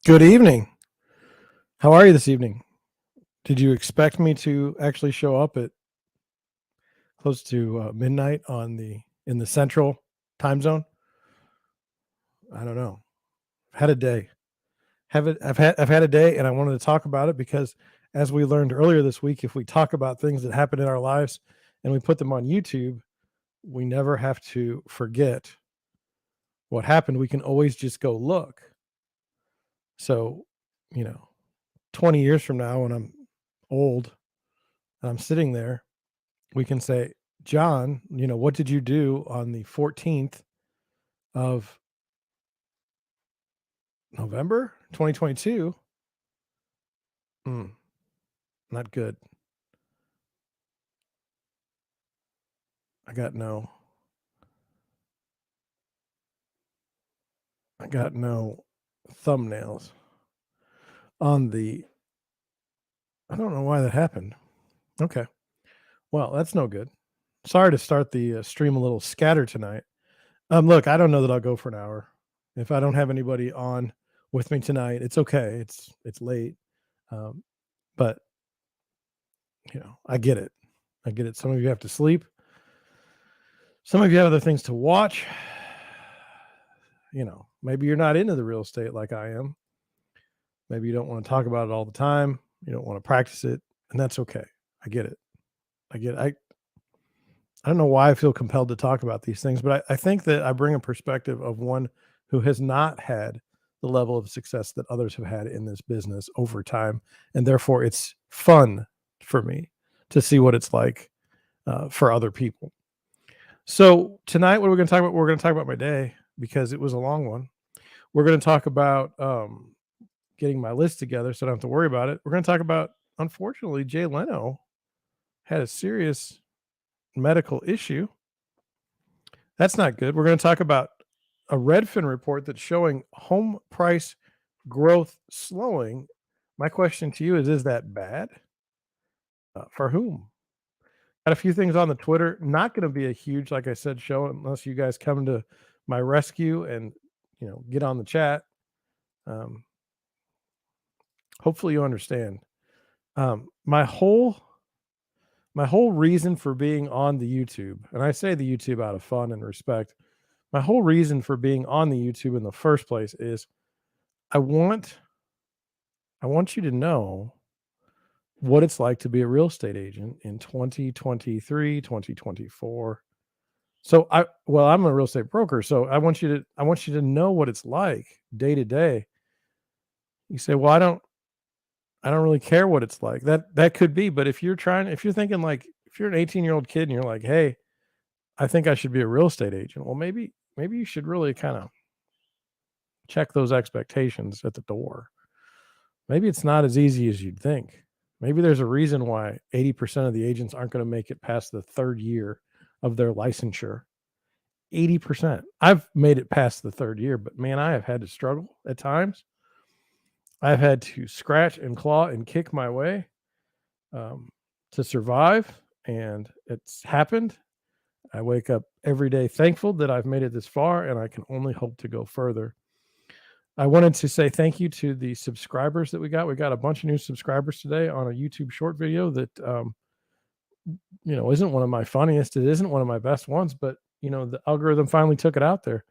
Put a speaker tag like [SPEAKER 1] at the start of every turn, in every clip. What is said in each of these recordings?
[SPEAKER 1] Good evening. How are you this evening? Did you expect me to actually show up at close to midnight in the central time zone? I don't know. I've had a day. I've had a day, and I wanted to talk about it because, as we learned earlier this week, if we talk about things that happen in our lives and we put them on YouTube, we never have to forget what happened. We can always just go look. So, you know, 20 years from now, when I'm old and I'm sitting there, we can say, John, what did you do on the 14th of November 2022? Mm, not good. I got no I got no thumbnails on the I don't know why that happened. Okay. Well, that's no good. Sorry to start the stream a little scattered tonight. Look, I don't know that I'll go for an hour. If I don't have anybody on with me tonight, it's okay. It's late. Um, but I get it. I get it. Some of you have to sleep. Some of you have other things to watch. Maybe you're not into the real estate like I am. Maybe you don't want to talk about it all the time. You don't want to practice it, and that's okay. I get it. I get it. I don't know why I feel compelled to talk about these things, but I think that I bring a perspective of one who has not had the level of success that others have had in this business over time, and therefore it's fun for me to see what it's like for other people. So tonight, what are we going to talk about? We're going to talk about my day because it was a long one. We're going to talk about getting my list together so I don't have to worry about it. We're going to talk about, unfortunately, Jay Leno had a serious medical issue. That's not good. We're going to talk about a Redfin report that's showing home price growth slowing. My question to you is that bad? For whom? Got a few things on the Twitter. Not going to be a huge, like I said, show unless you guys come to my rescue and get on the chat. Um, hopefully you understand. My whole reason for being on the YouTube, and I say the YouTube out of fun and respect, my whole reason for being on the YouTube in the first place is I want you to know what it's like to be a real estate agent in 2023, 2024. So I'm a real estate broker, so I want you to know what it's like day to day. You say, "Well, I don't really care what it's like." That could be, but if you're thinking like if you're an 18-year-old kid and you're like, "Hey, I think I should be a real estate agent." Well, maybe you should really kind of check those expectations at the door. Maybe it's not as easy as you'd think. Maybe there's a reason why 80% of the agents aren't going to make it past the third year of their licensure. 80%. I've made it past the third year, but man, I have had to struggle at times. I've had to scratch and claw and kick my way to survive, and it's happened. I wake up every day thankful that I've made it this far, and I can only hope to go further. I wanted to say thank you to the subscribers that we got. We got a bunch of new subscribers today on a YouTube short video that isn't one of my funniest. It isn't one of my best ones, but the algorithm finally took it out there.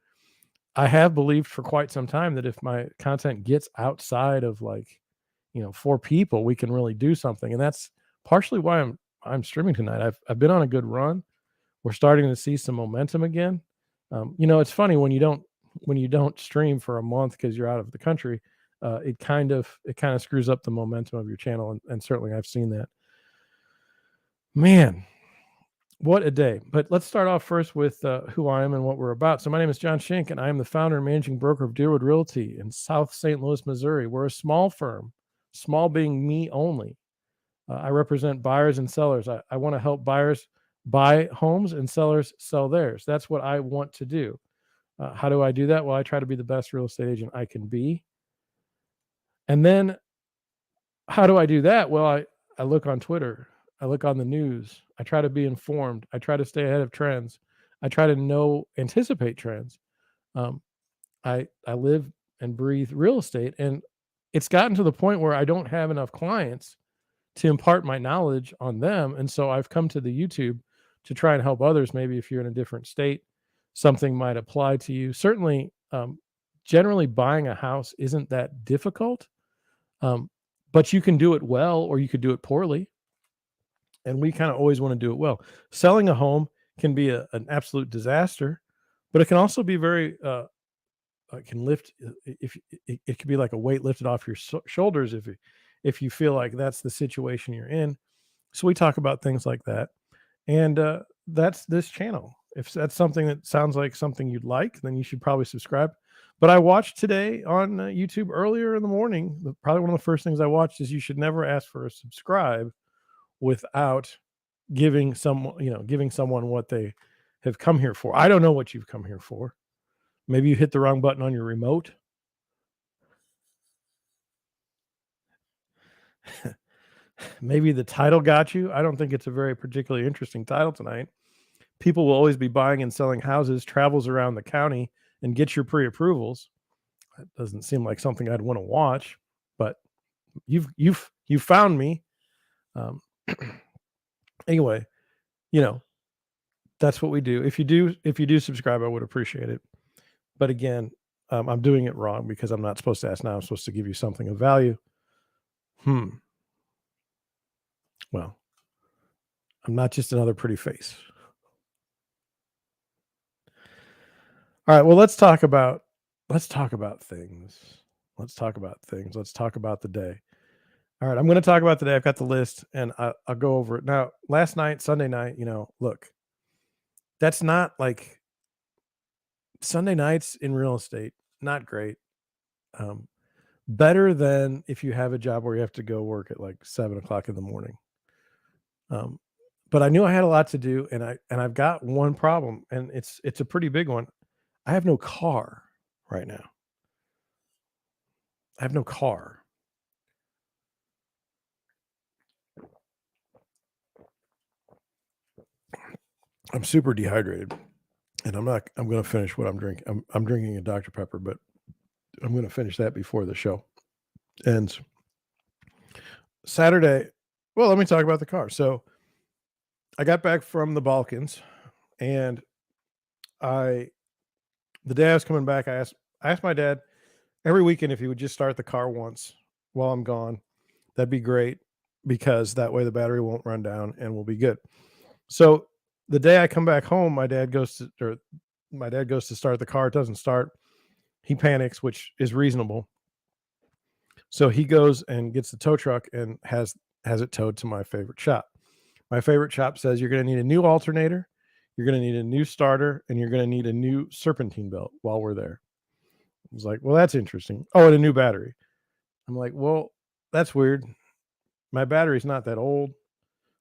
[SPEAKER 1] I have believed for quite some time that if my content gets outside of 4 people, we can really do something. And that's partially why I'm streaming tonight. I've been on a good run. We're starting to see some momentum again. It's funny when you don't stream for a month because you're out of the country, it kind of screws up the momentum of your channel. And certainly I've seen that. Man, what a day. But let's start off first with who I am and what we're about. So my name is John Schenk, and I am the founder and managing broker of Deerwood Realty in South St. Louis, Missouri. We're a small firm, small being me only. I represent buyers and sellers. I want to help buyers buy homes and sellers sell theirs. That's what I want to do. How do I do that? Well, I try to be the best real estate agent I can be. And then how do I do that? Well, I look on Twitter. I look on the news. I try to be informed. I try to stay ahead of trends. I try to anticipate trends. I live and breathe real estate, and it's gotten to the point where I don't have enough clients to impart my knowledge on them. And so I've come to the YouTube to try and help others. Maybe if you're in a different state, something might apply to you. Certainly, generally buying a house isn't that difficult, but you can do it well or you could do it poorly. And we kind of always want to do it well. Selling a home can be an absolute disaster, but it can also be very, it can lift, if it can be like a weight lifted off your shoulders if you feel like that's the situation you're in. So we talk about things like that, and that's this channel. If that's something that sounds like something you'd like, then you should probably subscribe. But I watched today on YouTube earlier in the morning. Probably one of the first things I watched is you should never ask for a subscribe without giving someone what they have come here for. I don't know what you've come here for. Maybe you hit the wrong button on your remote. Maybe the title got you. I don't think it's a very particularly interesting title tonight. People will always be buying and selling houses, travels around the county, and get your pre-approvals. That doesn't seem like something I'd want to watch, but you've found me. Anyway, that's what we do. If you do subscribe, I would appreciate it. But again, I'm doing it wrong because I'm not supposed to ask now. I'm supposed to give you something of value. Well, I'm not just another pretty face. All right. Well, let's talk about things. Let's talk about things. Let's talk about the day. All right. I'm going to talk about the day. I've got the list and I'll go over it. Now, last night, Sunday night, look, that's not like Sunday nights in real estate, not great. Better than if you have a job where you have to go work at like 7:00 in the morning. But I knew I had a lot to do, and I've got one problem, and it's a pretty big one. I have no car right now. I have no car. I'm super dehydrated, and I'm going to finish what I'm drinking. I'm drinking a Dr. Pepper, but I'm going to finish that before the show ends. Saturday, well, let me talk about the car. So I got back from the Balkans, and the day I was coming back, I asked my dad every weekend if he would just start the car once while I'm gone. That'd be great, because that way the battery won't run down and we'll be good. So the day I come back home, my dad goes to start the car. It doesn't start. He panics, which is reasonable. So he goes and gets the tow truck and has it towed to my favorite shop. My favorite shop says you're going to need a new alternator, you're going to need a new starter, and you're going to need a new serpentine belt while we're there. I was like, well, that's interesting. Oh, and a new battery. I'm like, well, that's weird. My battery's not that old.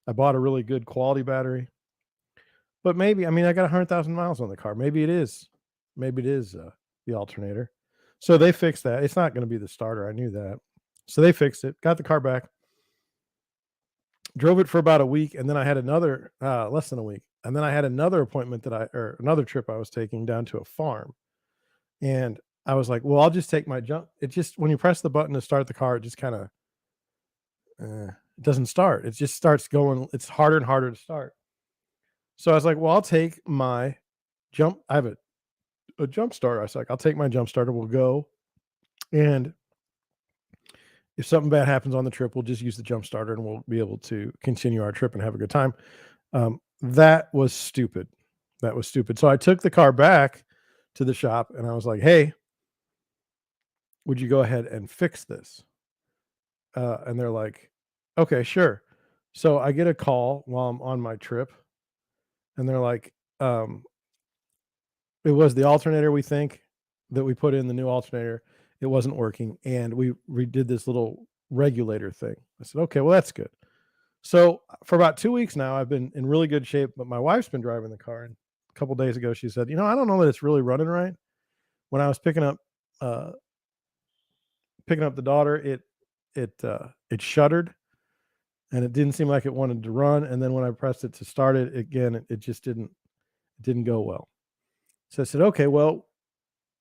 [SPEAKER 1] I bought a really good quality battery. But maybe, I got 100,000 miles on the car. Maybe it is. The alternator. So they fixed that. It's not going to be the starter. I knew that. So they fixed it. Got the car back. Drove it for about a week, and then I had another less than a week. And then I had another appointment another trip I was taking down to a farm. And I was like, well, I'll just take my jump. It just, when you press the button to start the car, it just kind of it doesn't start. It just starts going. It's harder and harder to start. So I was like, well, I'll take my jump. I have a jump starter. I was like, I'll take my jump starter. We'll go. And if something bad happens on the trip, we'll just use the jump starter and we'll be able to continue our trip and have a good time. That was stupid. So I took the car back to the shop and I was like, hey, would you go ahead and fix this? And they're like, okay, sure. So I get a call while I'm on my trip, and they're like, it was the alternator, we think, that we put in the new alternator. It wasn't working, and we redid this little regulator thing. I said, okay, well, that's good. So for about 2 weeks now, I've been in really good shape, but my wife's been driving the car, and a couple days ago, she said, I don't know that it's really running right. When I was picking up the daughter, it shuddered, and it didn't seem like it wanted to run. And then when I pressed it to start it again, it just didn't go well. So I said, okay, well,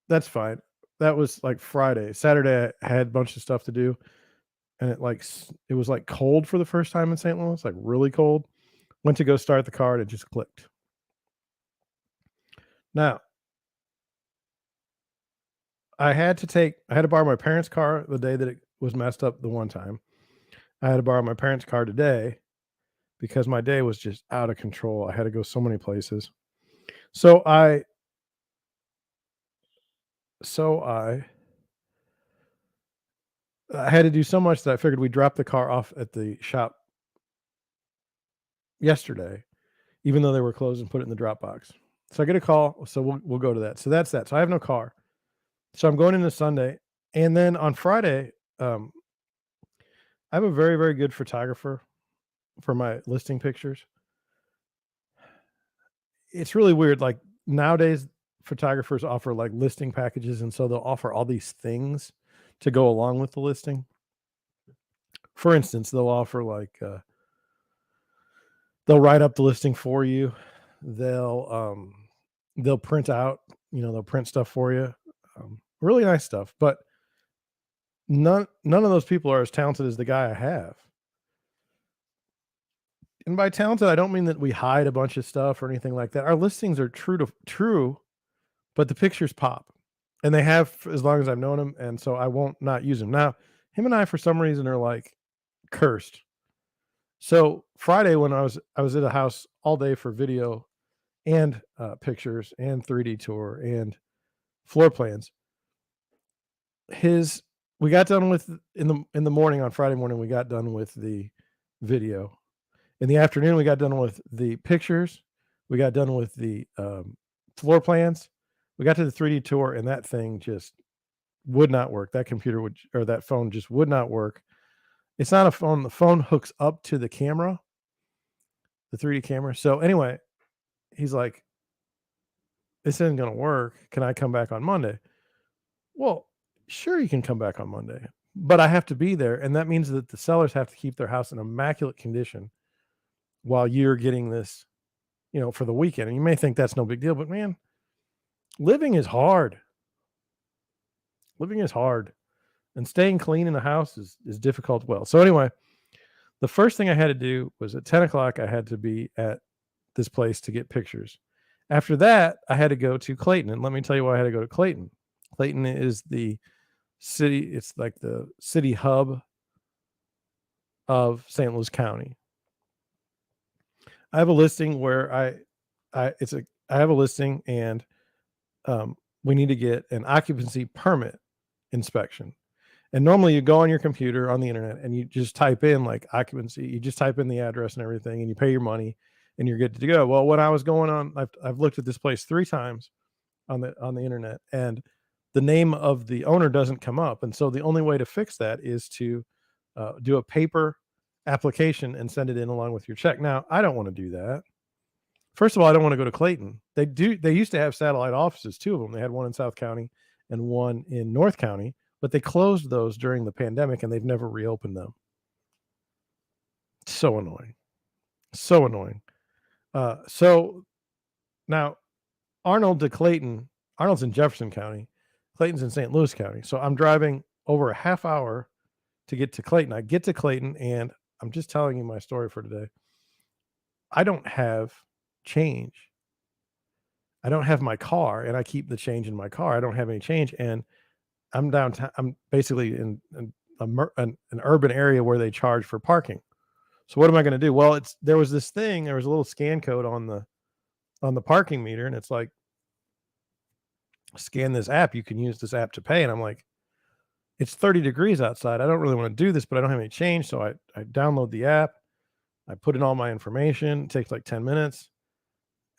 [SPEAKER 1] that's fine. that was like Friday. Saturday, I had a bunch of stuff to do, and it was like cold for the first time in St. Louis, like really cold. Went to go start the car, and it just clicked. Now, I had to borrow my parents' car the day that it was messed up the one time. I had to borrow my parents' car today because my day was just out of control. I had to go so many places. So so I had to do so much that I figured we'd drop the car off at the shop yesterday, even though they were closed, and put it in the drop box. So I get a call, so we'll go to that. So that's that. So I have no car. So I'm going into Sunday, and then on Friday, um, I have a very, very good photographer for my listing pictures. It's really weird. Like nowadays, photographers offer like listing packages, and so they'll offer all these things to go along with the listing. For instance, they'll offer they'll write up the listing for you. They'll they'll print out, they'll print stuff for you. Really nice stuff, but none of those people are as talented as the guy I have. And by talented, I don't mean that we hide a bunch of stuff or anything like that. Our listings are true, but the pictures pop. And they have as long as I've known him, and so I won't not use them. Now, him and I for some reason are like cursed. So Friday when I was at a house all day for video and pictures and 3D tour and floor plans. His we got done with in the morning on Friday morning, we got done with the video. In the afternoon, we got done with the pictures. We got done with the floor plans. We got to the 3D tour, and that thing just would not work. That computer would, or that phone just would not work. It's not a phone. The phone hooks up to the camera, the 3D camera. So anyway, he's like, "This isn't going to work. Can I come back on Monday?" Well, sure, you can come back on Monday, but I have to be there, and that means that the sellers have to keep their house in immaculate condition while you're getting this, for the weekend. And you may think that's no big deal, but man, living is hard. Living is hard, and staying clean in the house is difficult. Well, so anyway, the first thing I had to do was at 10 o'clock. I had to be at this place to get pictures. After that, I had to go to Clayton, and let me tell you why I had to go to Clayton. Clayton is the city. It's like the city hub of St. Louis County. I have a listing where I have a listing, and we need to get an occupancy permit inspection. And normally you go on your computer on the internet and you just type in like occupancy. You just type in the address and everything, and you pay your money, and you're good to go. Well, when I was going on, I've looked at this place 3 times on the internet, and the name of the owner doesn't come up. And so the only way to fix that is to do a paper application and send it in along with your check. Now, I don't want to do that. First of all, I don't want to go to Clayton. They used to have satellite offices, 2 of them. They had one in South County and one in North County, but they closed those during the pandemic, and they've never reopened them. So annoying. So annoying. So now Arnold to Clayton, Arnold's in Jefferson County, Clayton's in St. Louis County. So I'm driving over a half hour to get to Clayton. I get to Clayton, and I'm just telling you my story for today. I don't have change. I don't have my car, and I keep the change in my car. I don't have any change, and I'm downtown. I'm basically in an urban area where they charge for parking. So what am I going to do? Well, there was this thing. There was a little scan code on the parking meter, and it's like, scan this app. You can use this app to pay. And I'm like, it's 30 degrees outside. I don't really want to do this, but I don't have any change. So I download the app. I put in all my information. It takes like 10 minutes.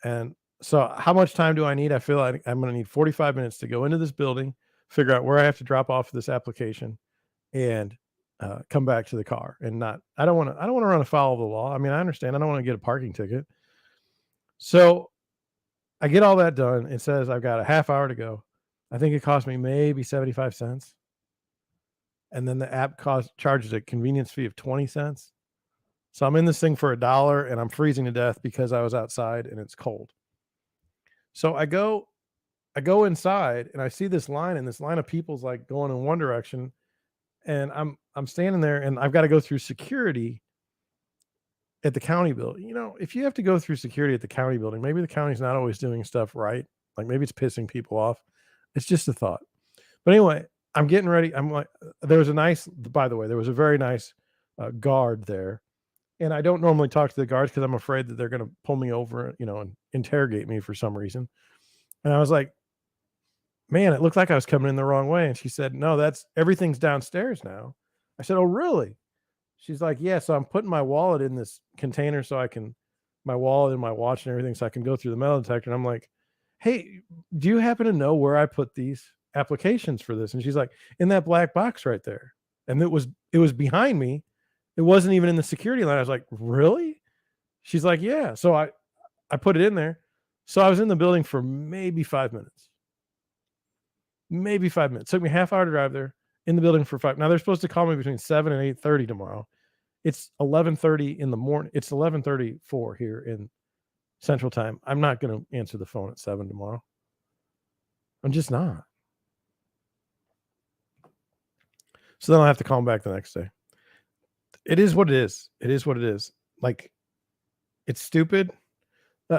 [SPEAKER 1] And so how much time do I need? I feel like I'm going to need 45 minutes to go into this building, figure out where I have to drop off this application, and come back to the car. And I don't want to run afoul of the law. I mean, I understand. I don't want to get a parking ticket. So I get all that done. It says I've got a half hour to go. I think it cost me maybe 75 cents. And then the app charges a convenience fee of 20 cents. So I'm in this thing for $1, and I'm freezing to death because I was outside and it's cold. So I go I go inside and I see this line, and this line of people's like going in one direction, and I'm standing there, and I've got to go through security at the county building. If you have to go through security at the county building, maybe the county's not always doing stuff right. Like maybe it's pissing people off. It's just a thought. But anyway, I'm getting ready. I'm like, by the way, there was a very nice guard there. And I don't normally talk to the guards because I'm afraid that they're going to pull me over, and interrogate me for some reason. And I was like, man, it looked like I was coming in the wrong way. And she said, no, everything's downstairs now. I said, oh, really? She's like, yeah. So I'm putting my wallet in this container my wallet and my watch and everything, so I can go through the metal detector. And I'm like, hey, do you happen to know where I put these applications for this? And she's like, in that black box right there. And it was behind me. It wasn't even in the security line. I was like, really? She's like, yeah. So I put it in there. So I was in the building for maybe 5 minutes. Maybe 5 minutes. Took me half hour to drive there, in the building for 5. Now they're supposed to call me between 7 and 8:30 tomorrow. It's 11:30 in the morning. It's 11:34 here in Central Time. I'm not going to answer the phone at 7 tomorrow. I'm just not. So then I'll have to call them back the next day. It is what it is. It is what it is. Like, it's stupid.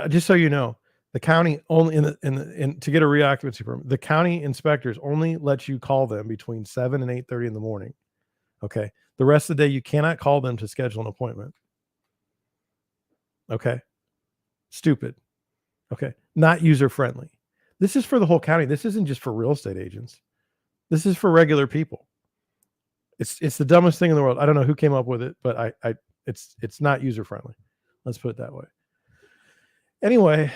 [SPEAKER 1] Just so you know, the county only to get a reoccupancy permit, the county inspectors only let you call them between 7 and 8:30 in the morning. Okay. The rest of the day, you cannot call them to schedule an appointment. Okay. Stupid. Okay. Not user friendly. This is for the whole county. This isn't just for real estate agents. This is for regular people. It's the dumbest thing in the world. I don't know who came up with it, but it's not user friendly. Let's put it that way. Anyway,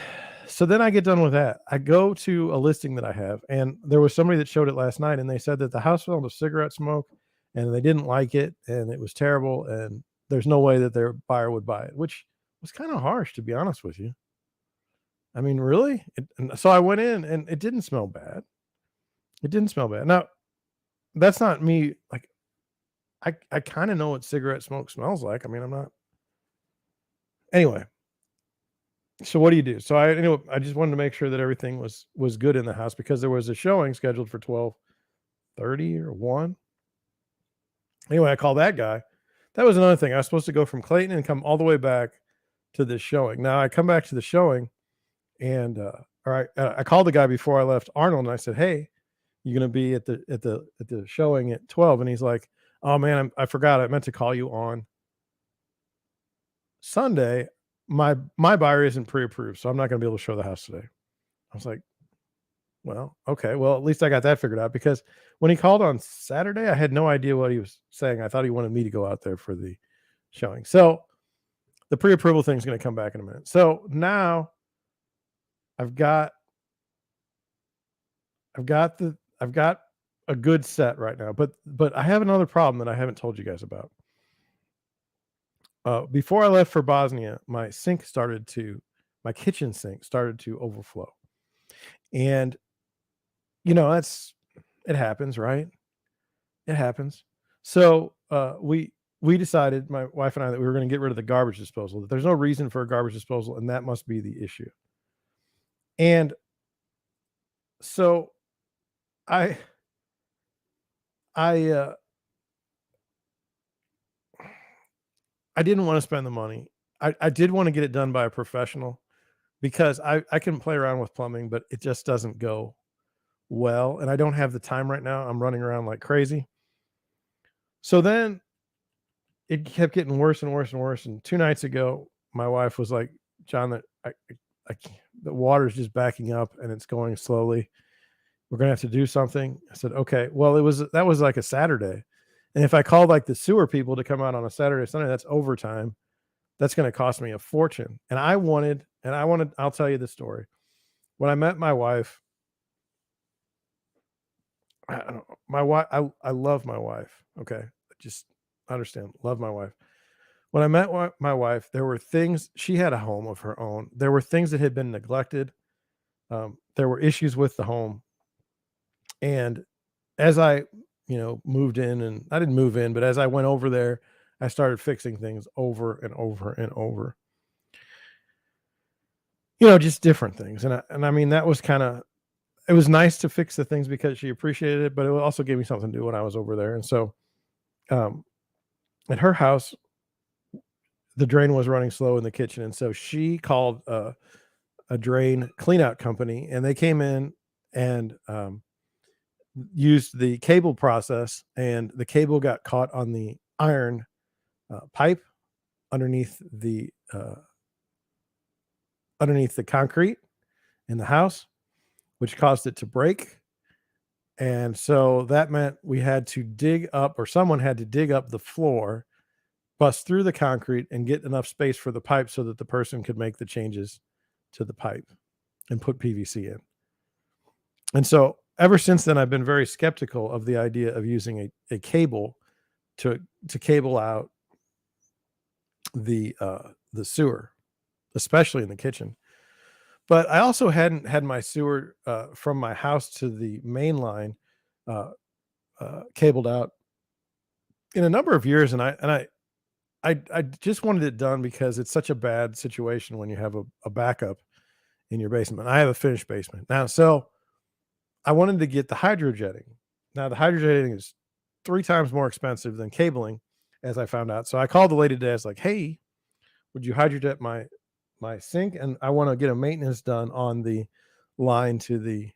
[SPEAKER 1] so then I get done with that. I go to a listing that I have, and there was somebody that showed it last night, and they said that the house smelled of cigarette smoke, and they didn't like it, and it was terrible, and there's no way that their buyer would buy it, which was kind of harsh, to be honest with you. I mean, really? And so I went in, and it didn't smell bad. It didn't smell bad. Now, that's not me. Like, I kind of know what cigarette smoke smells like. I mean, I'm not. Anyway, so what do you do? So I just wanted to make sure that everything was good in the house, because there was a showing scheduled for 12:30 or 1. Anyway, I called that guy. That was another thing. I was supposed to go from Clayton and come all the way back to this showing. Now I come back to the showing, and I called the guy before I left Arnold, and I said, "Hey, you going to be at the showing at 12?" And he's like, "Oh man, I forgot. I meant to call you on Sunday. My buyer isn't pre-approved, so I'm not going to be able to show the house today." I was like, well, okay. Well, at least I got that figured out, because when he called on Saturday, I had no idea what he was saying. I thought he wanted me to go out there for the showing. So the pre-approval thing is going to come back in a minute. So now I've got a good set right now, but I have another problem that I haven't told you guys about. Before I left for Bosnia, my kitchen sink started to overflow. And it happens, right? It happens. So we decided, my wife and I, that we were going to get rid of the garbage disposal. That there's no reason for a garbage disposal, and that must be the issue. And so I didn't want to spend the money. I did want to get it done by a professional, because I can play around with plumbing, but it just doesn't go well. And I don't have the time right now. I'm running around like crazy. So then it kept getting worse and worse and worse. And 2 nights ago, my wife was like, "John, the water's just backing up and it's going slowly. We're going to have to do something." I said, "Okay." Well, that was like a Saturday. And if I called like the sewer people to come out on a Saturday or Sunday, that's overtime. That's going to cost me a fortune. And I'll tell you the story. When I met my wife, I don't know, my wife, I love my wife. Okay. Just understand, love my wife. When I met my wife, there were things, she had a home of her own. There were things that had been neglected. There were issues with the home. And as I, moved in, and I didn't move in, but as I went over there, I started fixing things over and over and over. Just different things. And I mean, that was kind of, it was nice to fix the things because she appreciated it, but it also gave me something to do when I was over there. And so, um, at her house, the drain was running slow in the kitchen, and so she called a drain cleanout company, and they came in and used the cable process, and the cable got caught on the iron pipe underneath the concrete in the house, which caused it to break. And so that meant we had to dig up, or someone had to dig up the floor, bust through the concrete, and get enough space for the pipe so that the person could make the changes to the pipe and put PVC in. And so ever since then, I've been very skeptical of the idea of using a cable to cable out the sewer, especially in the kitchen. But I also hadn't had my sewer from my house to the main line uh, cabled out in a number of years, and I just wanted it done because it's such a bad situation when you have a backup in your basement. I have a finished basement now, so I wanted to get the hydrojetting. Now the hydrojetting is 3 times more expensive than cabling, as I found out. So I called the lady today. I was like, "Hey, would you hydrojet my sink? And I want to get a maintenance done on the line to the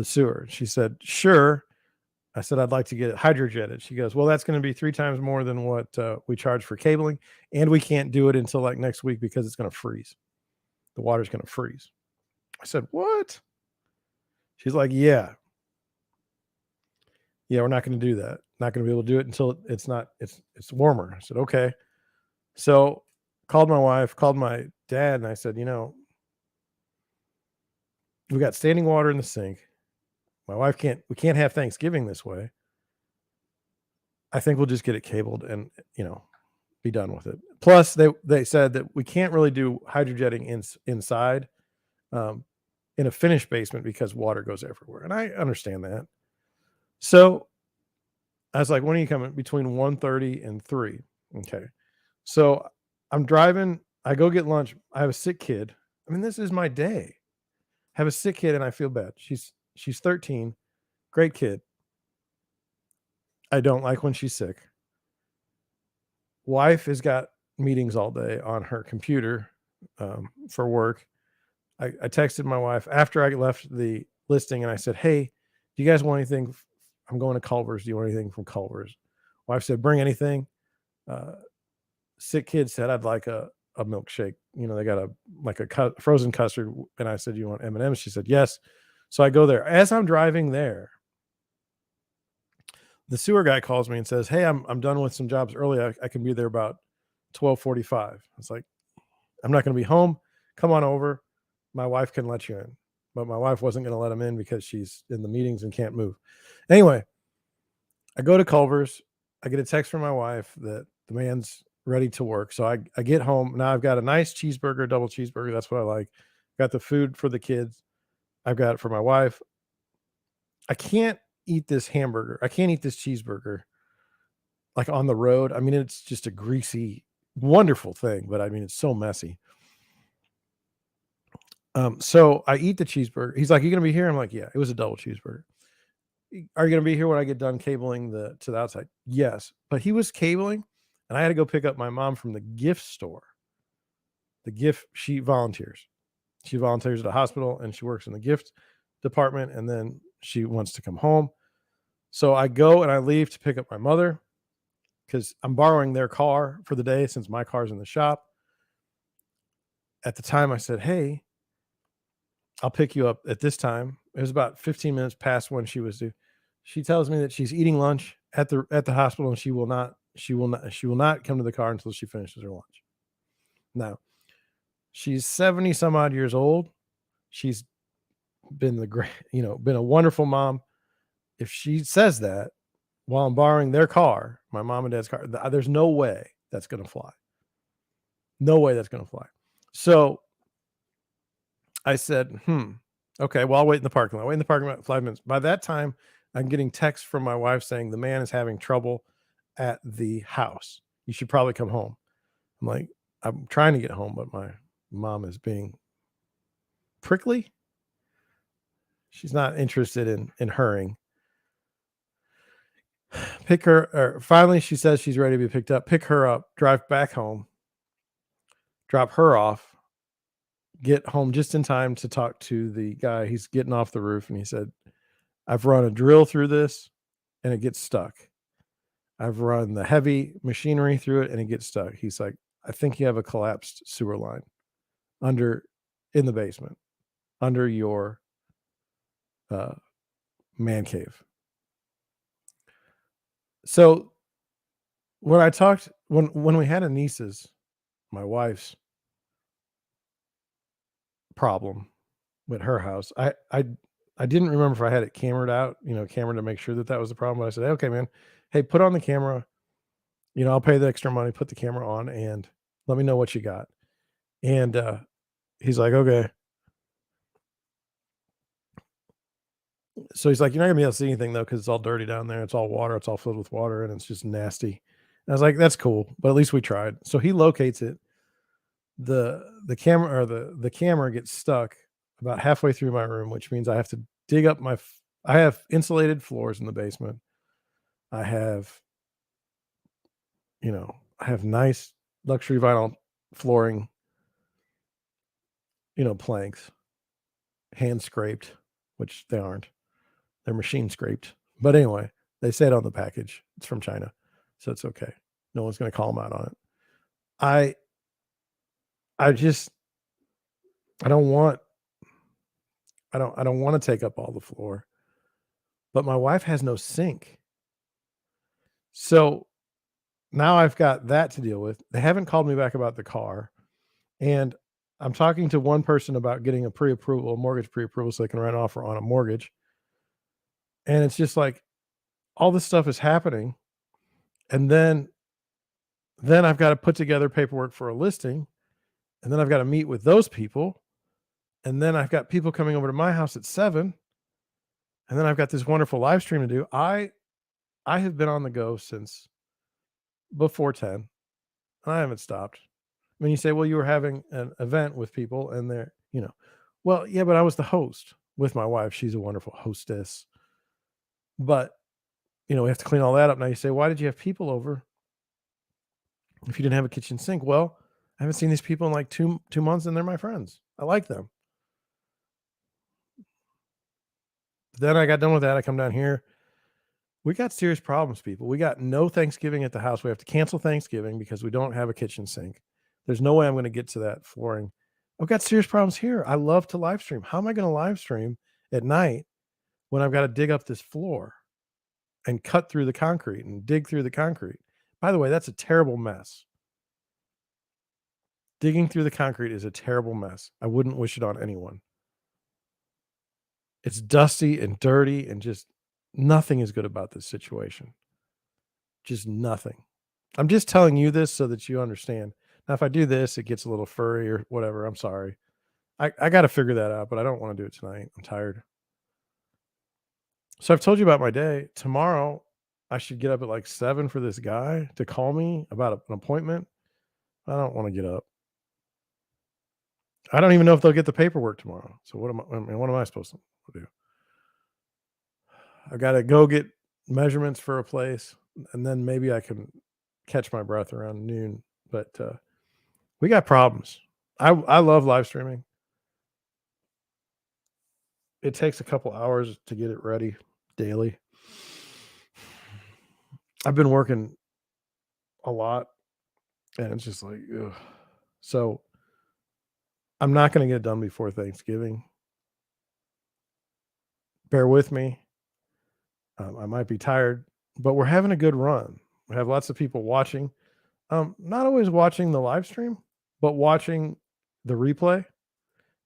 [SPEAKER 1] sewer." She said, "Sure." I said, "I'd like to get it hydrojetted." She goes, "Well, that's going to be 3 times more than what we charge for cabling, and we can't do it until like next week because it's going to freeze. The water's going to freeze." I said, "What?" She's like, "Yeah, we're not going to do that. Not going to be able to do it until it's warmer." I said, "Okay." So called my wife, called my dad, and I said, "We got standing water in the sink. My wife we can't have Thanksgiving this way. I think we'll just get it cabled and, be done with it." Plus, they said that we can't really do hydrojetting inside, um, in a finished basement because water goes everywhere, and I understand that. So I was like, "When are you coming?" "Between 1:30 and 3." Okay. So I'm driving. I go get lunch. I have a sick kid. I mean, this is my day. Have a sick kid, and I feel bad. She's 13, great kid. I don't like when she's sick. Wife has got meetings all day on her computer for work. I texted my wife after I left the listing, and I said, "Hey, do you guys want anything? I'm going to Culver's. Do you want anything from Culver's?" Wife said, "Bring anything." Uh, Sick kid said, "I'd like a milkshake." They got a frozen custard, and I said, "You want M&Ms?" She said, "Yes." So I go there. As I'm driving there, the sewer guy calls me and says, "Hey, I'm done with some jobs early. I can be there about 12:45." It's like, "I'm not going to be home. Come on over. My wife can let you in." But my wife wasn't going to let him in because she's in the meetings and can't move. Anyway, I go to Culver's. I get a text from my wife that the man's ready to work. So I get home. Now I've got a nice cheeseburger, double cheeseburger. That's what I like. Got the food for the kids. I've got it for my wife. I can't eat this hamburger. I can't eat this cheeseburger like on the road. I mean, it's just a greasy, wonderful thing, but I mean, it's so messy. So I eat the cheeseburger. He's like, "You gonna be here?" I'm like, "Yeah." It was a double cheeseburger. "Are you gonna be here when I get done cabling to the outside?" "Yes." But he was cabling, and I had to go pick up my mom from the gift store. She volunteers. She volunteers at a hospital, and she works in the gift department, and then she wants to come home. So I go and I leave to pick up my mother because I'm borrowing their car for the day since my car's in the shop. At the time, I said, "Hey, I'll pick you up at this time." It was about 15 minutes past when she was due. She tells me that she's eating lunch at the hospital, and she will not come to the car until she finishes her lunch. Now, she's 70 some odd years old. She's been been a wonderful mom. If she says that while I'm borrowing their car, my mom and dad's car, there's no way that's going to fly. No way that's going to fly. So I said, okay, well, I'll wait in the parking lot. Wait in the parking lot 5 minutes. By that time, I'm getting texts from my wife saying the man is having trouble at the house. You should probably come home. I'm like, I'm trying to get home, but my mom is being prickly. She's not interested in hurrying. Pick her, or finally she says she's ready to be picked up. Pick her up, drive back home, drop her off, get home just in time to talk to the guy. He's getting off the roof, and he said, I've run a drill through this and it gets stuck. I've run the heavy machinery through it and it gets stuck. He's like, I think you have a collapsed sewer line in the basement under your man cave. So when we had Anissa's, my wife's problem with her house, I didn't remember if I had it cameraed out, camera to make sure that was the problem. But I said, hey, okay, man, hey, put on the camera. I'll pay the extra money, put the camera on, and let me know what you got. And he's like, okay. So he's like, you're not gonna be able to see anything though, because it's all dirty down there. It's all water. It's all filled with water, and it's just nasty. And I was like, that's cool, but at least we tried. So he locates it. The camera, or the camera gets stuck about halfway through my room, which means I have to dig up I have insulated floors in the basement. I have, I have nice luxury vinyl flooring, planks, hand scraped, which they aren't. They're machine scraped. But anyway, they say it on the package. It's from China, so it's okay. No one's going to call them out on it. I just I don't want to take up all the floor. But my wife has no sink. So now I've got that to deal with. They haven't called me back about the car. And I'm talking to one person about getting a mortgage pre-approval, so they can write an offer on a mortgage. And it's just like all this stuff is happening. And then I've got to put together paperwork for a listing. And then I've got to meet with those people. And then I've got people coming over to my house at 7. And then I've got this wonderful live stream to do. I have been on the go since before 10. And I haven't stopped. When you say, well, you were having an event with people and they're, well, yeah, but I was the host with my wife. She's a wonderful hostess. But, we have to clean all that up. Now you say, why did you have people over if you didn't have a kitchen sink? Well, I haven't seen these people in like two months, and they're my friends. I like them. Then I got done with that. I come down here. We got serious problems, people. We got no Thanksgiving at the house. We have to cancel Thanksgiving because we don't have a kitchen sink. There's no way I'm going to get to that flooring. I've got serious problems here. I love to live stream. How am I going to live stream at night when I've got to dig up this floor and cut through the concrete and dig through the concrete? By the way, that's a terrible mess. Digging through the concrete is a terrible mess. I wouldn't wish it on anyone. It's dusty and dirty, and just nothing is good about this situation. Just nothing. I'm just telling you this so that you understand. Now, if I do this, it gets a little furry or whatever. I'm sorry. I got to figure that out, but I don't want to do it tonight. I'm tired. So I've told you about my day. Tomorrow, I should get up at like 7 for this guy to call me about an appointment. I don't want to get up. I don't even know if they'll get the paperwork tomorrow. So what am I supposed to do? I got to go get measurements for a place, and then maybe I can catch my breath around noon. But we got problems. I love live streaming. It takes a couple hours to get it ready daily. I've been working a lot, and it's just like, ugh. So I'm not going to get it done before Thanksgiving. Bear with me. I might be tired, but we're having a good run. We have lots of people watching. Not always watching the live stream, but watching the replay.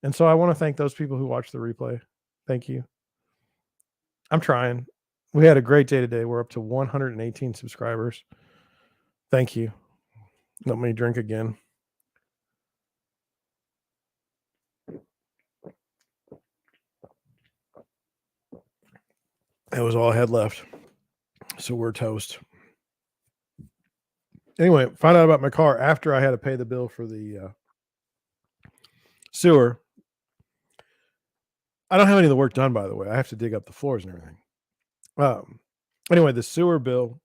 [SPEAKER 1] And so I want to thank those people who watch the replay. Thank you. I'm trying. We had a great day today. We're up to 118 subscribers. Thank you. Let me drink again. That was all I had left. So we're toast. Anyway, found out about my car after I had to pay the bill for the sewer. I don't have any of the work done, by the way. I have to dig up the floors and everything. Um, anyway, the sewer bill,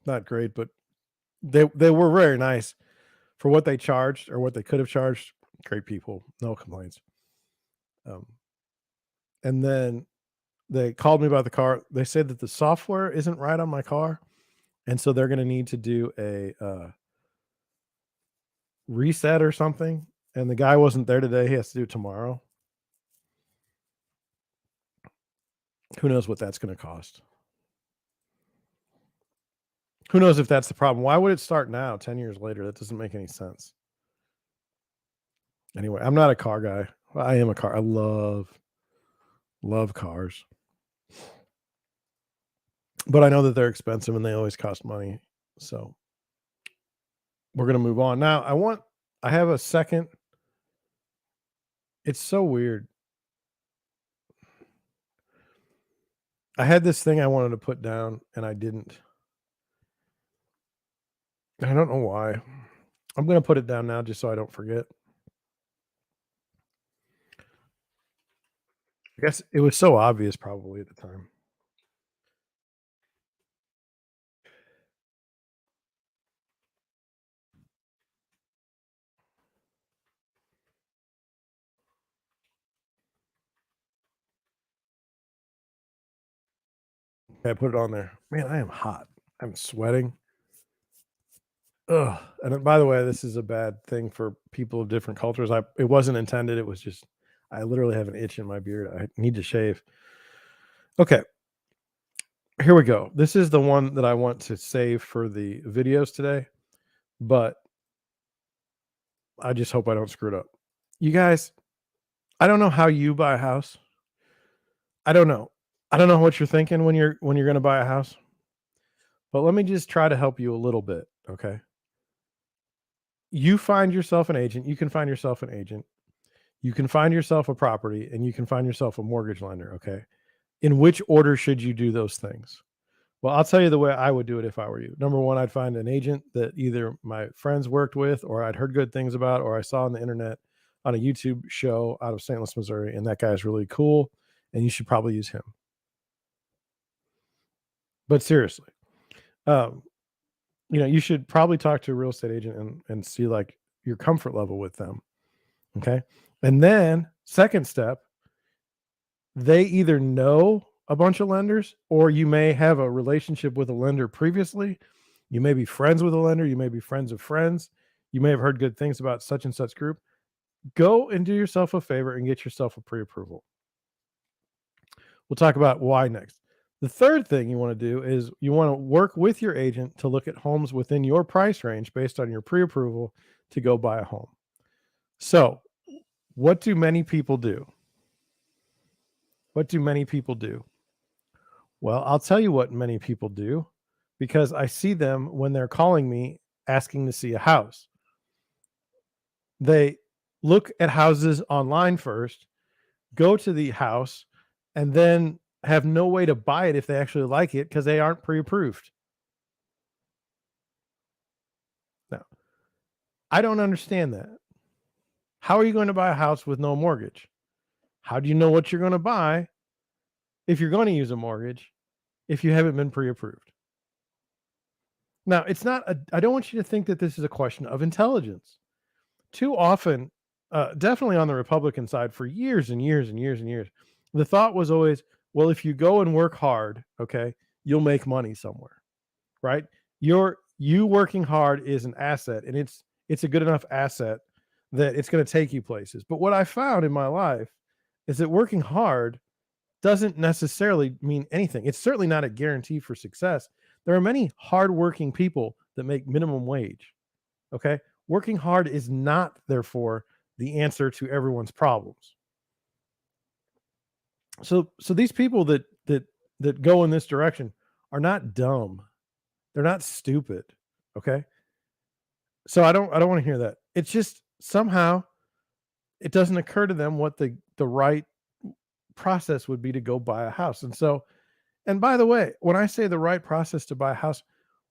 [SPEAKER 1] not great, but they were very nice for what they charged or what they could have charged. Great people, no complaints. Um, and then they called me about the car. They said that the software isn't right on my car, and so they're going to need to do a reset or something. And the guy wasn't there today. He has to do it tomorrow. Who knows what that's going to cost? Who knows if that's the problem? Why would it start now, 10 years later? That doesn't make any sense. Anyway, I'm not a car guy. Well, I am a car. I love cars. But I know that they're expensive and they always cost money. So we're going to move on. Now, I have a second. It's so weird. I had this thing I wanted to put down and I didn't. I don't know why. I'm going to put it down now just so I don't forget. I guess it was so obvious probably at the time. Okay, I put it on there. Man, I am hot. I'm sweating. Ugh. And by the way, this is a bad thing for people of different cultures. It wasn't intended. It was just I literally have an itch in my beard. I need to shave. Okay. Here we go. This is the one that I want to save for the videos today, but I just hope I don't screw it up. You guys, I don't know how you buy a house. I don't know. I don't know what you're thinking when you're going to buy a house. But let me just try to help you a little bit, okay? You find yourself an agent, you can find yourself an agent. You can find yourself a property and you can find yourself a mortgage lender, okay? In which order should you do those things? Well, I'll tell you the way I would do it if I were you. Number one, I'd find an agent that either my friends worked with or I'd heard good things about or I saw on the internet on a YouTube show out of St. Louis, Missouri, and that guy's really cool and you should probably use him. But seriously, um, you should probably talk to a real estate agent and see like your comfort level with them. Okay. And then second step, they either know a bunch of lenders or you may have a relationship with a lender previously. You may be friends with a lender. You may be friends of friends. You may have heard good things about such and such group. Go and do yourself a favor and get yourself a pre-approval. We'll talk about why next. The third thing you want to do is you want to work with your agent to look at homes within your price range based on your pre-approval to go buy a home. So, what do many people do? What do many people do? Well, I'll tell you what many people do because I see them when they're calling me asking to see a house. They look at houses online first, go to the house, and then have no way to buy it if they actually like it because they aren't pre-approved. Now, I don't understand that. How are you going to buy a house with no mortgage? How do you know what you're going to buy if you're going to use a mortgage if you haven't been pre-approved? Now, I don't want you to think that this is a question of intelligence. Too often, definitely on the Republican side for years and years and years and years, the thought was always, well, if you go and work hard, okay, you'll make money somewhere, right? You working hard is an asset, and it's a good enough asset that it's going to take you places. But what I found in my life is that working hard doesn't necessarily mean anything. It's certainly not a guarantee for success. There are many hardworking people that make minimum wage. Okay. Working hard is not, therefore, the answer to everyone's problems. So these people that go in this direction are not dumb. They're not stupid. Okay. So I don't want to hear that. It's just somehow it doesn't occur to them what the right process would be to go buy a house. And by the way, when I say the right process to buy a house,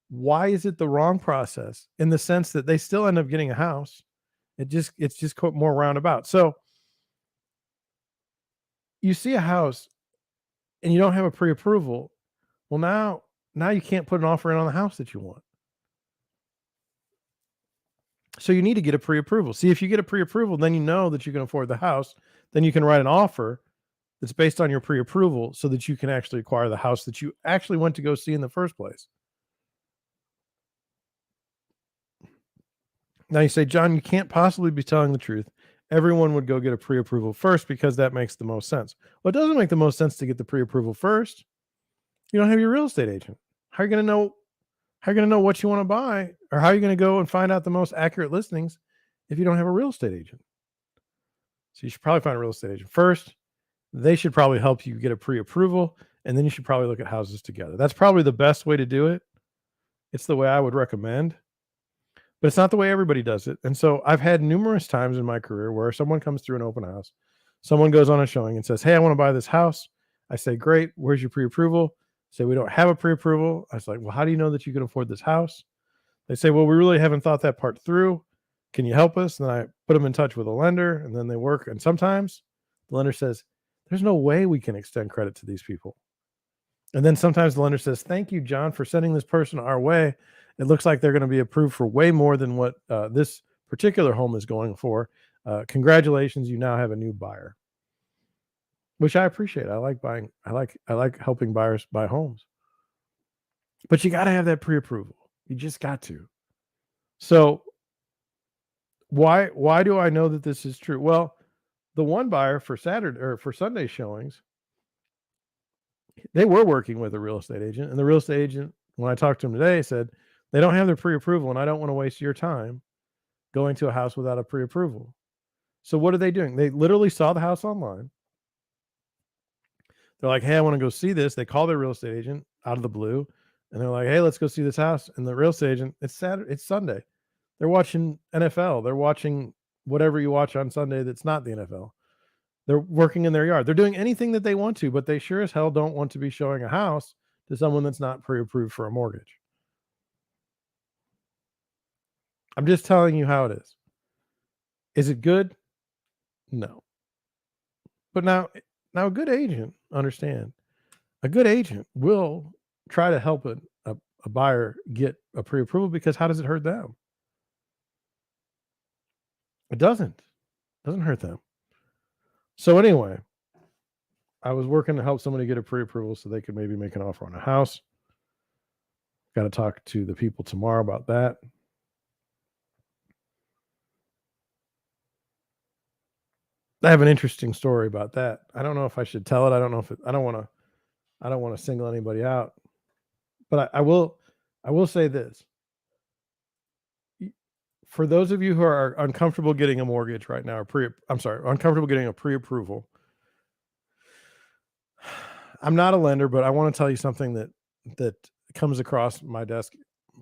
[SPEAKER 1] why is it the wrong process? In the sense that they still end up getting a house. It's just more roundabout. So you see a house and you don't have a pre-approval. Well, now you can't put an offer in on the house that you want. So you need to get a pre-approval. See, if you get a pre-approval, then you know that you can afford the house. Then you can write an offer that's based on your pre-approval so that you can actually acquire the house that you actually went to go see in the first place. Now you say, John, you can't possibly be telling the truth. Everyone would go get a pre-approval first because that makes the most sense. Well, it doesn't make the most sense to get the pre-approval first. You don't have your real estate agent. How are you going to know? How are you going to know what you want to buy, or how are you going to go and find out the most accurate listings if you don't have a real estate agent? So you should probably find a real estate agent first. They should probably help you get a pre-approval, and then you should probably look at houses together. That's probably the best way to do it. It's the way I would recommend, but it's not the way everybody does it. And so I've had numerous times in my career where someone comes through an open house, someone goes on a showing and says, "Hey, I want to buy this house." I say, "Great. Where's your pre-approval?" Say, "We don't have a pre-approval." I was like, "Well, how do you know that you can afford this house?" They say, "Well, we really haven't thought that part through. Can you help us?" And then I put them in touch with a lender, and then they work. And sometimes the lender says, "There's no way we can extend credit to these people." And then sometimes the lender says, "Thank you, John, for sending this person our way. It looks like they're going to be approved for way more than what this particular home is going for. Congratulations, you now have a new buyer," which I appreciate. I like buying. I like helping buyers buy homes, but you got to have that pre-approval. You just got to. So why do I know that this is true? Well, the one buyer for Saturday or for Sunday showings, they were working with a real estate agent, and the real estate agent, when I talked to him today, said they don't have their pre-approval, and I don't want to waste your time going to a house without a pre-approval. So what are they doing? They literally saw the house online. They're like, "Hey, I want to go see this." They call their real estate agent out of the blue, and they're like, "Hey, let's go see this house." And the real estate agent, it's Saturday, it's Sunday. They're watching NFL. They're watching whatever you watch on Sunday that's not the NFL. They're working in their yard. They're doing anything that they want to, but they sure as hell don't want to be showing a house to someone that's not pre-approved for a mortgage. I'm just telling you how it is. Is it good? No. But now a good agent, understand, a good agent will try to help a buyer get a pre-approval because how does it hurt them? It doesn't. It doesn't hurt them. So anyway, I was working to help somebody get a pre-approval so they could maybe make an offer on a house. Got to talk to the people tomorrow about that. I have an interesting story about that. I don't know if I should tell it. I don't know if I don't want to. I don't want to single anybody out, but I will. I will say this: for those of you who are uncomfortable getting a mortgage right now, uncomfortable getting a pre-approval. I'm not a lender, but I want to tell you something that comes across my desk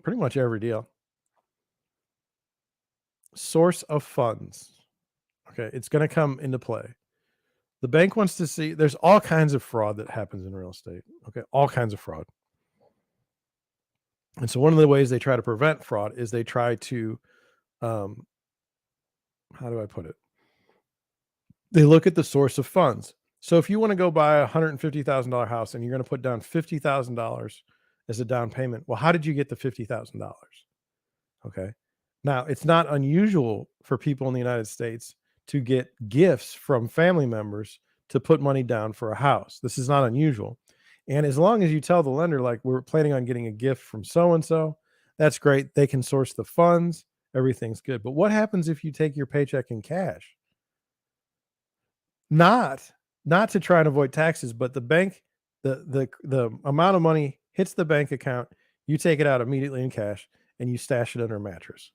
[SPEAKER 1] pretty much every deal. Source of funds. Okay, it's going to come into play. The bank wants to see, there's all kinds of fraud that happens in real estate. Okay, all kinds of fraud. And so one of the ways they try to prevent fraud is they try to, um, how do I put it? They look at the source of funds. So if you want to go buy a $150,000 house and you're going to put down $50,000 as a down payment, well, how did you get the $50,000? Okay. Now, it's not unusual for people in the United States to get gifts from family members to put money down for a house. This is not unusual. And as long as you tell the lender, like, we're planning on getting a gift from so and so, that's great. They can source the funds. Everything's good. But what happens if you take your paycheck in cash? Not not to try and avoid taxes, but the bank, the amount of money hits the bank account, you take it out immediately in cash and you stash it under a mattress.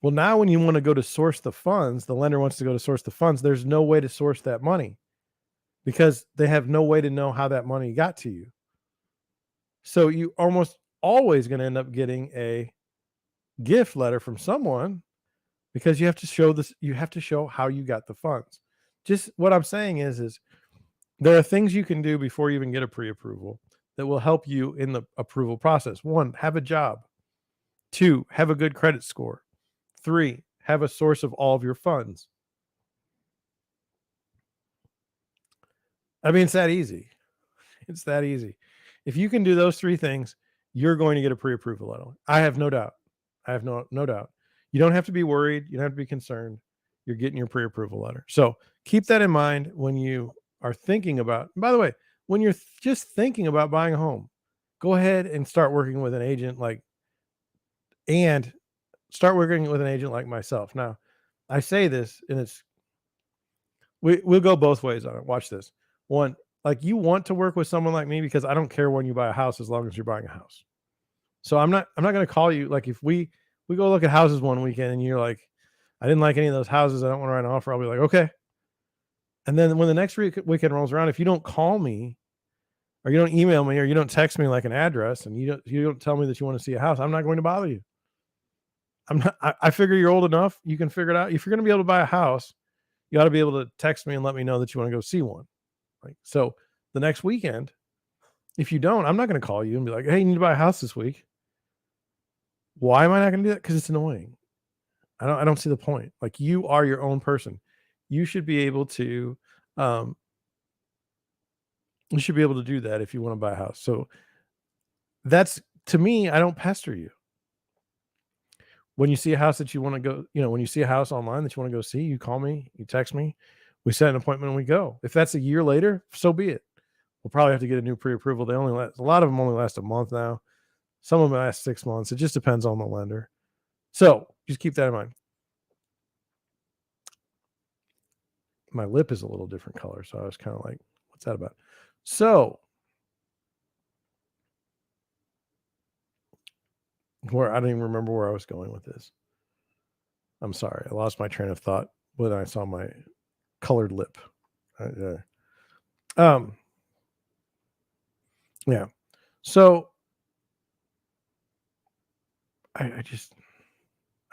[SPEAKER 1] Well, now when you want to go to source the funds, the lender wants to go to source the funds. There's no way to source that money because they have no way to know how that money got to you. So you almost always going to end up getting a gift letter from someone because you have to show this, you have to show how you got the funds. Just what I'm saying is there are things you can do before you even get a pre-approval that will help you in the approval process. 1, have a job. 2, have a good credit score. 3, have a source of all of your funds. I mean, it's that easy. It's that easy. If you can do those three things, you're going to get a pre-approval letter. I have no doubt. I have no doubt. You don't have to be worried. You don't have to be concerned. You're getting your pre-approval letter. So keep that in mind when you are thinking about. By the way, when you're just thinking about buying a home, go ahead and start working with an agent like myself. Now, I say this, and we'll go both ways on it. Watch this. One, like you want to work with someone like me because I don't care when you buy a house as long as you're buying a house. So I'm not going to call you like if we go look at houses one weekend and you're like, I didn't like any of those houses. I don't want to write an offer. I'll be like, okay. And then when the next weekend rolls around, if you don't call me or you don't email me or you don't text me like an address and you don't tell me that you want to see a house, I'm not going to bother you. I figure you're old enough. You can figure it out. If you're going to be able to buy a house, you ought to be able to text me and let me know that you want to go see one. Like, so the next weekend, if you don't, I'm not going to call you and be like, hey, you need to buy a house this week. Why am I not going to do that? Because it's annoying. I don't see the point. Like, you are your own person. You should be able to do that if you want to buy a house. So that's, to me, I don't pester you. When you see a house that you want to go, when you see a house online that you want to go see, you call me, you text me, we set an appointment and we go. If that's a year later, so be it. We'll probably have to get a new pre-approval. A lot of them only last a month now. Some of them last 6 months. It just depends on the lender. So just keep that in mind. My lip is a little different color, so I was kind of like, what's that about? So I don't even remember where I was going with this. I'm sorry. I lost my train of thought when I saw my colored lip. Yeah. So I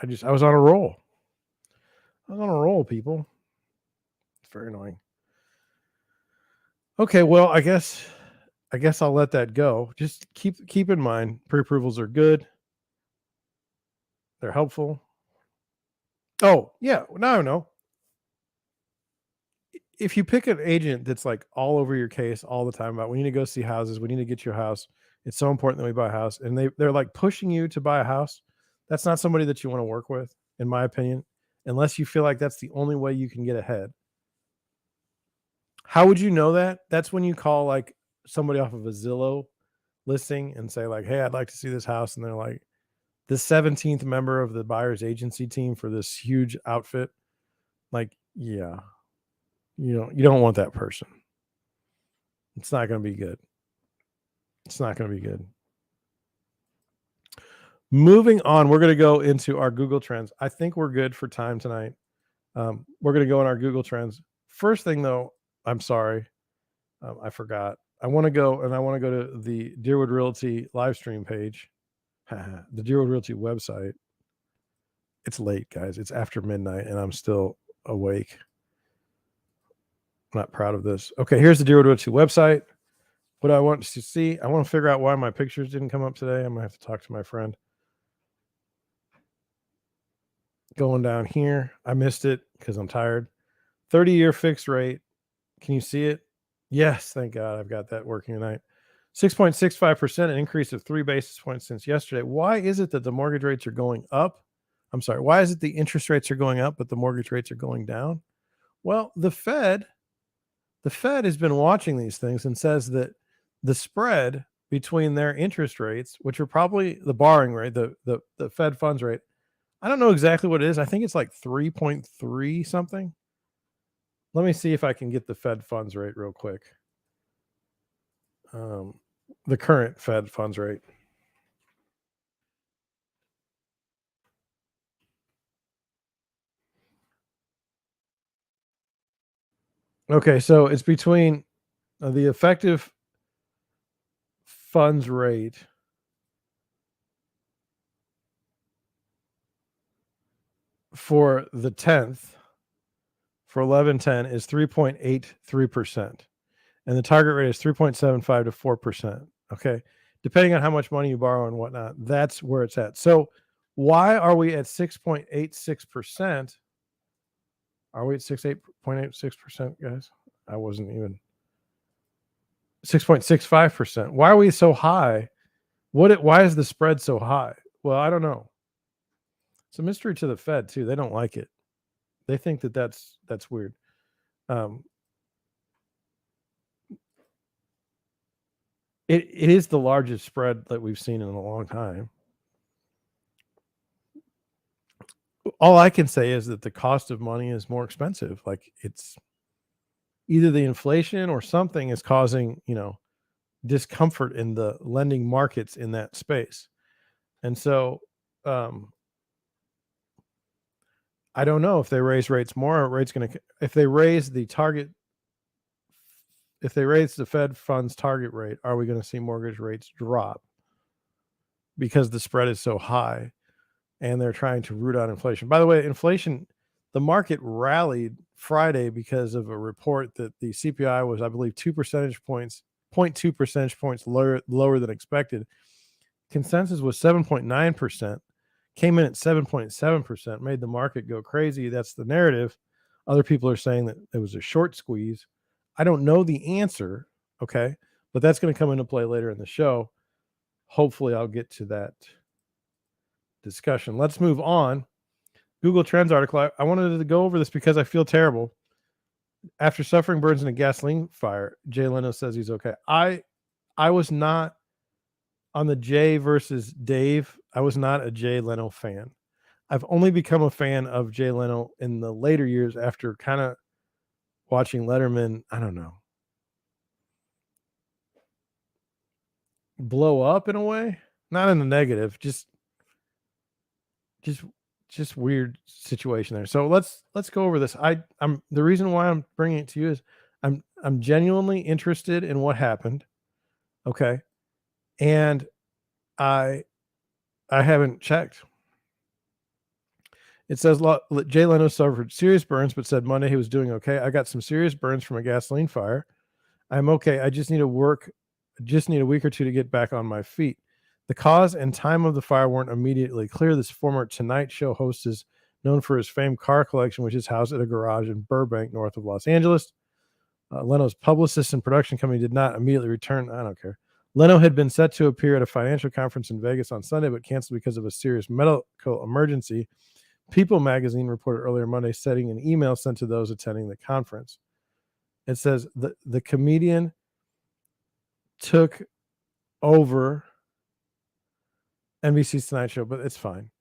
[SPEAKER 1] was on a roll. People. It's very annoying. Okay, well, I guess I'll let that go. Just keep in mind, pre-approvals are good. They're helpful. Oh, yeah. Now I know. If you pick an agent that's like all over your case all the time about we need to go see houses, we need to get your house, it's so important that we buy a house, and they're like pushing you to buy a house, that's not somebody that you want to work with, in my opinion, unless you feel like that's the only way you can get ahead. How would you know that? That's when you call like somebody off of a Zillow listing and say like, hey, I'd like to see this house, and they're like the 17th member of the buyer's agency team for this huge outfit. Like, yeah. You don't want that person. It's not going to be good. It's not going to be good. Moving on, we're going to go into our Google Trends. I think we're good for time tonight. We're going to go in our Google Trends. First thing, though, I'm sorry. I forgot. I want to go to the Deerwood Realty Livestream page, the Deerwood Realty website. It's late, guys. It's after midnight, and I'm still awake. I'm not proud of this. Okay, here's the Deerwood Realty website. What I want to see, I want to figure out why my pictures didn't come up today. I'm going to have to talk to my friend. Going down here, I missed it because I'm tired. 30-year fixed rate. Can you see it? Yes, thank God I've got that working tonight. 6.65%, an increase of 3 basis points since yesterday. Why is it that the mortgage rates are going up? I'm sorry. Why is it the interest rates are going up, but the mortgage rates are going down? Well, the Fed has been watching these things and says that the spread between their interest rates, which are probably the borrowing rate, the Fed funds rate, I don't know exactly what it is. I think it's like 3.3 something. Let me see if I can get the Fed funds rate real quick. The current Fed funds rate. Okay, so it's between the effective funds rate for the 10th, for 11/10 is 3.83%. And the target rate is 3.75 to 4%. Okay. Depending on how much money you borrow and whatnot, that's where it's at. So why are we at 6.86%? Are we at 6.86%, guys? I wasn't even. 6.65%. Why are we so high? Why is the spread so high? Well, I don't know. It's a mystery to the Fed too. They don't like it. They think that that's weird. Um, it is the largest spread that we've seen in a long time. All I can say is that the cost of money is more expensive. Like it's either the inflation or something is causing, discomfort in the lending markets in that space. And so um, I don't know if they raise rates more, rates going to, if they raise the target, if they raise the Fed funds target rate, are we going to see mortgage rates drop because the spread is so high and they're trying to root out inflation? By the way, inflation, the market rallied Friday because of a report that the CPI was, I believe, 2 percentage points, 0.2 percentage points lower than expected. Consensus was 7.9%, came in at 7.7%, made the market go crazy. That's the narrative. Other people are saying that it was a short squeeze. I don't know the answer, okay, but that's going to come into play later in the show. Hopefully, I'll get to that discussion. Let's move on. Google Trends article. I wanted to go over this because I feel terrible. After suffering burns in a gasoline fire, Jay Leno says he's okay. I was not on the Jay versus Dave. I was not a Jay Leno fan. I've only become a fan of Jay Leno in the later years after kind of watching Letterman, I don't know, blow up in a way, not in the negative, just weird situation there. So let's go over this. I'm the reason why I'm bringing it to you is I'm genuinely interested in what happened. Okay. And I haven't checked. It says Jay Leno suffered serious burns, but said Monday he was doing okay. I got some serious burns from a gasoline fire. I'm okay. I just need a week or two to get back on my feet. The cause and time of the fire weren't immediately clear. This former Tonight Show host is known for his famed car collection, which is housed at a garage in Burbank, north of Los Angeles. Leno's publicist and production company did not immediately return. I don't care. Leno had been set to appear at a financial conference in Vegas on Sunday, but canceled because of a serious medical emergency. People magazine reported earlier Monday, citing an email sent to those attending the conference. It says the comedian took over NBC's Tonight Show, but it's fine.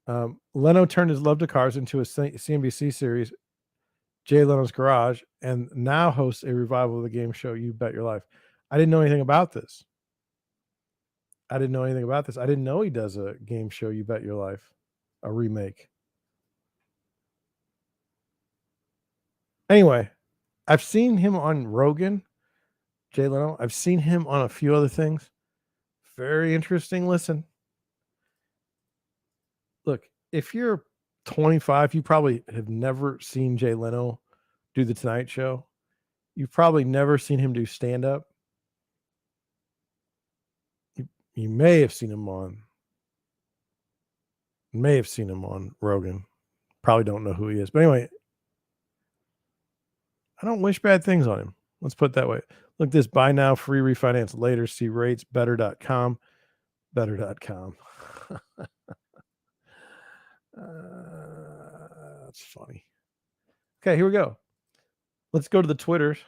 [SPEAKER 1] Leno turned his love to cars into a CNBC series, Jay Leno's Garage, and now hosts a revival of the game show You Bet Your Life. I didn't know anything about this. I didn't know he does a game show, You Bet Your Life, a remake. Anyway, I've seen him on Rogan, Jay Leno. I've seen him on a few other things. Very interesting. Listen, look, if you're 25, you probably have never seen Jay Leno do the Tonight Show. You've probably never seen him do stand-up. You may have seen him on Rogan. Probably don't know who he is. But anyway, I don't wish bad things on him. Let's put it that way. Look, this buy now, free refinance later. See rates, better.com. Better.com. That's funny. Okay, here we go. Let's go to the Twitter.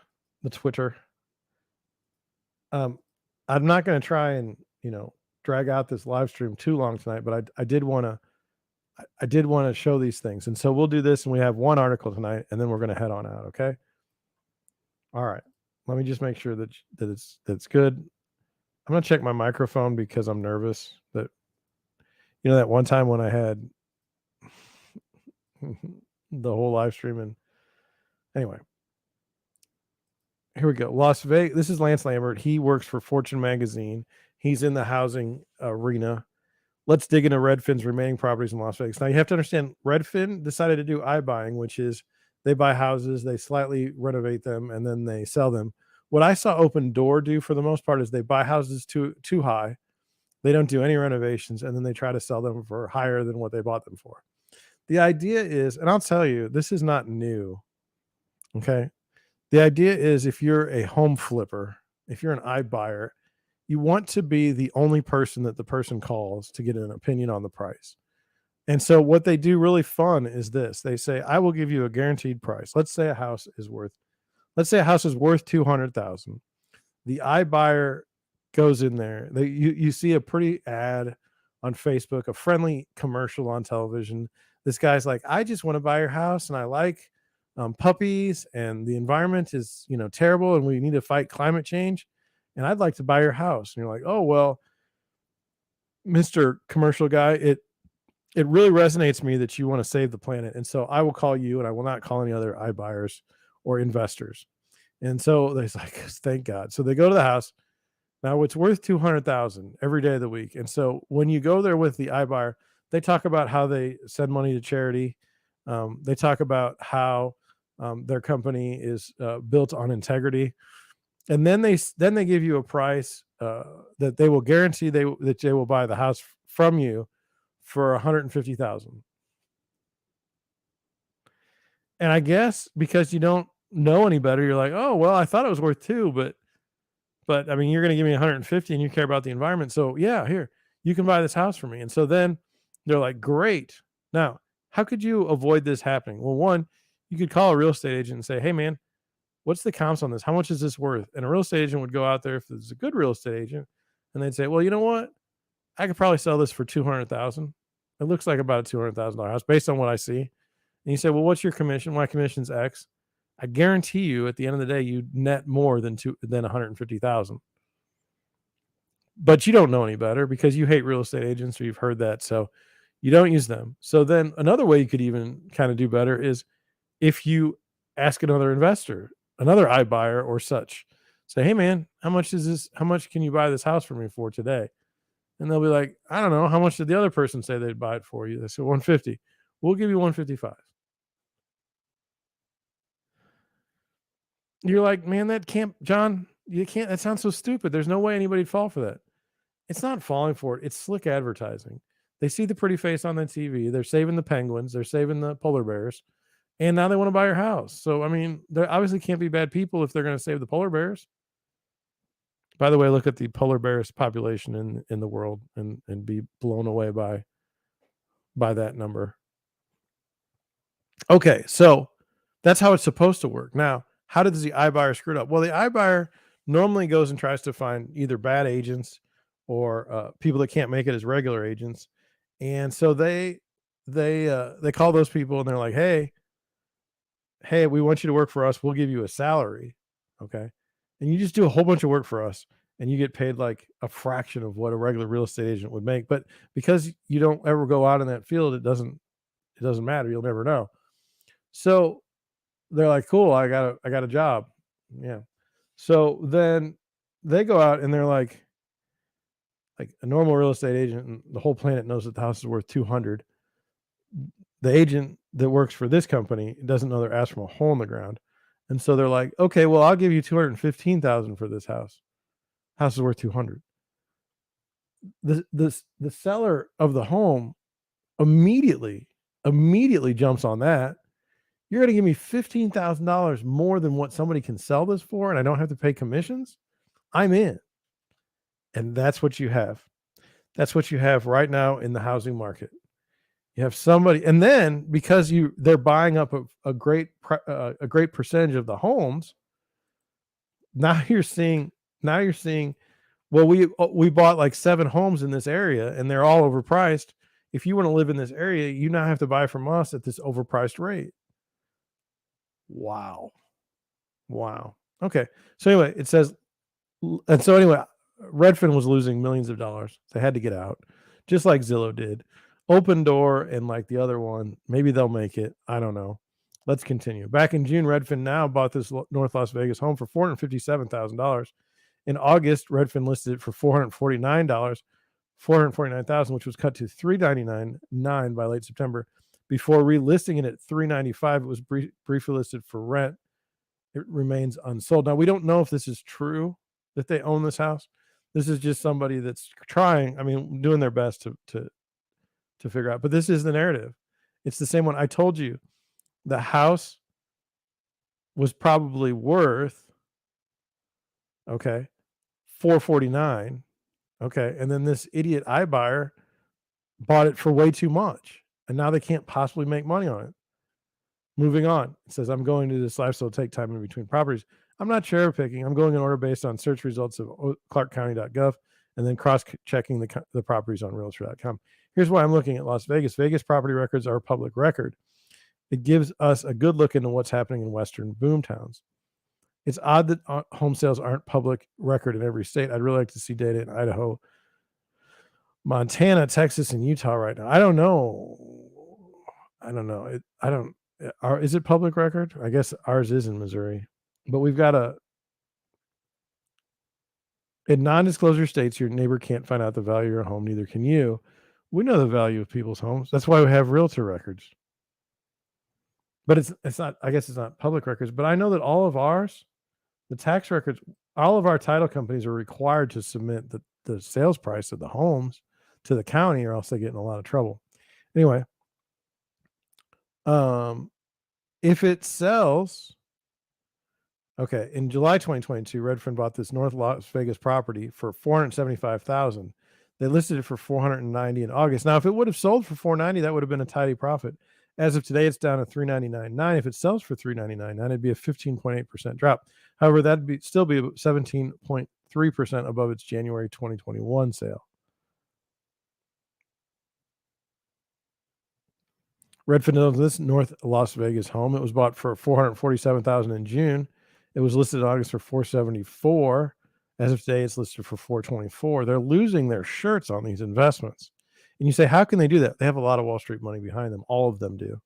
[SPEAKER 1] I'm not going to try and, drag out this live stream too long tonight, but I did want to show these things. And so we'll do this, and we have one article tonight, and then we're going to head on out. Okay. All right. Let me just make sure that it's good. I'm going to check my microphone because I'm nervous that, that one time when I had the whole live stream, and anyway, here we go. Las Vegas. This is Lance Lambert. He works for Fortune magazine. He's in the housing arena. Let's dig into Redfin's remaining properties in Las Vegas. Now you have to understand, Redfin decided to do iBuying, which is they buy houses, they slightly renovate them, and then they sell them. What I saw Open Door do for the most part is they buy houses too high. They don't do any renovations, and then they try to sell them for higher than what they bought them for. The idea is, and I'll tell you, this is not new. Okay. The idea is if you're a home flipper, if you're an iBuyer, you want to be the only person that the person calls to get an opinion on the price. And so what they do really fun is this. They say, "I will give you a guaranteed price." Let's say a house is worth 200,000. The iBuyer goes in there. You see a pretty ad on Facebook, a friendly commercial on television. This guy's like, "I just want to buy your house, and I like puppies, and the environment is terrible, and we need to fight climate change, and I'd like to buy your house." And you're like, "Oh well, Mister Commercial Guy, it really resonates me that you want to save the planet, and so I will call you, and I will not call any other iBuyers or investors." And so they're like, "Thank God." So they go to the house. Now it's worth 200,000 every day of the week. And so when you go there with the iBuyer, they talk about how they send money to charity. They talk about how their company is built on integrity, and then they give you a price that they will guarantee that they will buy the house from you for 150,000. And I guess because you don't know any better, you're like, "Oh well, I thought it was worth two, but I mean, you're going to give me 150 and you care about the environment. So yeah, here, you can buy this house for me." And so then they're like, "Great." Now, how could you avoid this happening? Well, one, you could call a real estate agent and say, "Hey man, what's the comps on this? How much is this worth?" And a real estate agent would go out there if it's a good real estate agent, and they'd say, "Well, you know what? I could probably sell this for 200,000. It looks like about a $200,000 house based on what I see." And you say, "Well, what's your commission?" "My commission's X." I guarantee you at the end of the day, you net more than 150,000. But you don't know any better because you hate real estate agents or you've heard that. So you don't use them. So then another way you could even kind of do better is if you ask another investor, another iBuyer or such, say, "Hey man, how much is this? How much can you buy this house for me for today?" And they'll be like, "I don't know. How much did the other person say they'd buy it for you?" They say 150. "We'll give you 155." You're like, "Man, that can't, John, you can't, that sounds so stupid. There's no way anybody'd fall for that." It's not falling for it. It's slick advertising. They see the pretty face on the TV. They're saving the penguins. They're saving the polar bears. And now they want to buy your house. So, I mean, there obviously can't be bad people if they're going to save the polar bears. By the way, look at the polar bears population in the world and be blown away by that number. Okay, so that's how it's supposed to work. Now, how does the iBuyer screw it up? Well, the iBuyer normally goes and tries to find either bad agents or people that can't make it as regular agents, and so they call those people and they're like, "Hey, we want you to work for us. We'll give you a salary, okay, and you just do a whole bunch of work for us, and you get paid like a fraction of what a regular real estate agent would make. But because you don't ever go out in that field, it doesn't matter. You'll never know." So they're like, "Cool, I got a job." Yeah. So then they go out and they're like a normal real estate agent, and the whole planet knows that the house is worth 200. The agent that works for this company doesn't know they're asked from a hole in the ground. And so they're like, "Okay, well, I'll give you 215,000 for this house. House is worth 200." The seller of the home immediately immediately jumps on that. "You're going to give me $15,000 more than what somebody can sell this for, and I don't have to pay commissions? I'm in." And that's what you have. That's what you have right now in the housing market. You have somebody, and then because they're buying up a great percentage of the homes. Now you're seeing, well, we bought like 7 homes in this area, and they're all overpriced. If you want to live in this area, you now have to buy from us at this overpriced rate. Wow. Wow. Okay. So anyway, it says, and so anyway, Redfin was losing millions of dollars. They had to get out, just like Zillow did. Open Door and like the other one, maybe they'll make it. I don't know. Let's continue. Back in June, Redfin now bought this North Las Vegas home for $457,000. In August, Redfin listed it for $449, 449,000, which was cut to $399.9 by late September. Before relisting it at $395, it was briefly listed for rent. It remains unsold. Now we don't know if this is true that they own this house. This is just somebody that's trying. I mean, doing their best to figure out. But this is the narrative. It's the same one I told you. The house was probably worth, okay, $449. Okay. And then this idiot iBuyer bought it for way too much. And now they can't possibly make money on it. Moving on. It says, I'm going to this lifestyle to take time in between properties. I'm not cherry picking. I'm going in order based on search results of clarkcounty.gov and then cross checking the properties on realtor.com. Here's why I'm looking at Las Vegas. Vegas property records are a public record. It gives us a good look into what's happening in Western boom towns. It's odd that home sales aren't public record in every state. I'd really like to see data in Idaho, Montana, Texas, and Utah right now. I don't know. Is it public record? I guess ours is in Missouri, but we've got in non-disclosure states, your neighbor can't find out the value of your home. Neither can you. We know the value of people's homes. That's why we have realtor records. But it's not. I guess it's not public records. But I know that all of ours, the tax records, all of our title companies are required to submit the sales price of the homes to the county, or else they get in a lot of trouble. Anyway, if it sells, okay, in July 2022, Redfin bought this North Las Vegas property for $475,000. They listed it for $490 in August. Now, if it would have sold for $490, that would have been a tidy profit. As of today, it's down to $399.9. If it sells for $399.9, it'd be a 15.8% drop. However, that'd still be 17.3% above its January 2021 sale. Redfin owns this North Las Vegas home. It was bought for $447,000 in June. It was listed in August for $474. As of today, it's listed for $424. They're losing their shirts on these investments. And you say, how can they do that? They have a lot of Wall Street money behind them. All of them do.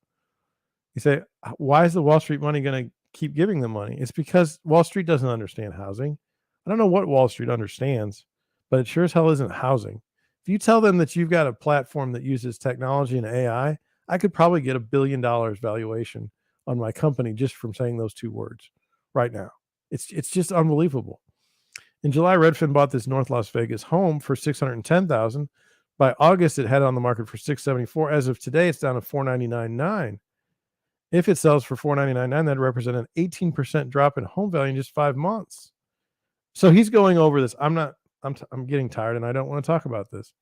[SPEAKER 1] You say, why is the Wall Street money going to keep giving them money? It's because Wall Street doesn't understand housing. I don't know what Wall Street understands, but it sure as hell isn't housing. If you tell them that you've got a platform that uses technology and AI, I could probably get $1 billion valuation on my company just from saying those two words right now. It's just unbelievable. In July, Redfin bought this North Las Vegas home for $610,000. By August, it had it on the market for $674,000. As of today, it's down to $499,900. If it sells for $499,900, that'd represent an 18% drop in home value in just 5 months. So he's going over this. I'm getting tired, and I don't want to talk about this.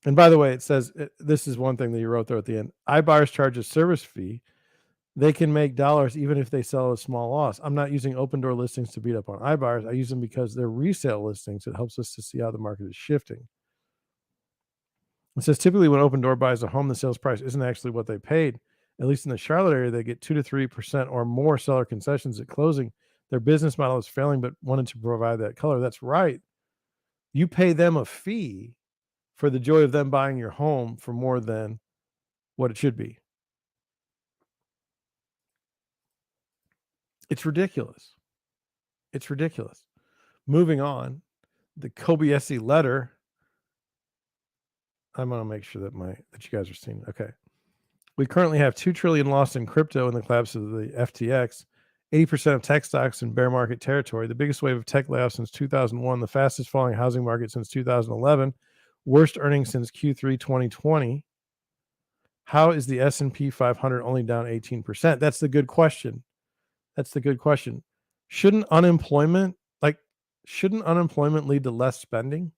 [SPEAKER 1] And by the way, it says, this is one thing that you wrote there at the end. iBuyers charge a service fee. They can make dollars even if they sell a small loss. I'm not using open door listings to beat up on iBuyers. I use them because they're resale listings. It helps us to see how the market is shifting. It says typically when Open Door buys a home, the sales price isn't actually what they paid. At least in the Charlotte area, they get 2 to 3% or more seller concessions at closing. Their business model is failing, but wanted to provide that color. That's right. You pay them a fee for the joy of them buying your home for more than what it should be. It's ridiculous. It's ridiculous. Moving on, the Kobayashi letter. I'm going to make sure that you guys are seeing. Okay. We currently have $2 trillion lost in crypto in the collapse of the FTX. 80% of tech stocks in bear market territory. The biggest wave of tech layoffs since 2001. The fastest falling housing market since 2011. Worst earnings since Q3 2020. How is the S&P 500 only down 18%? That's the good question. Shouldn't unemployment lead to less spending?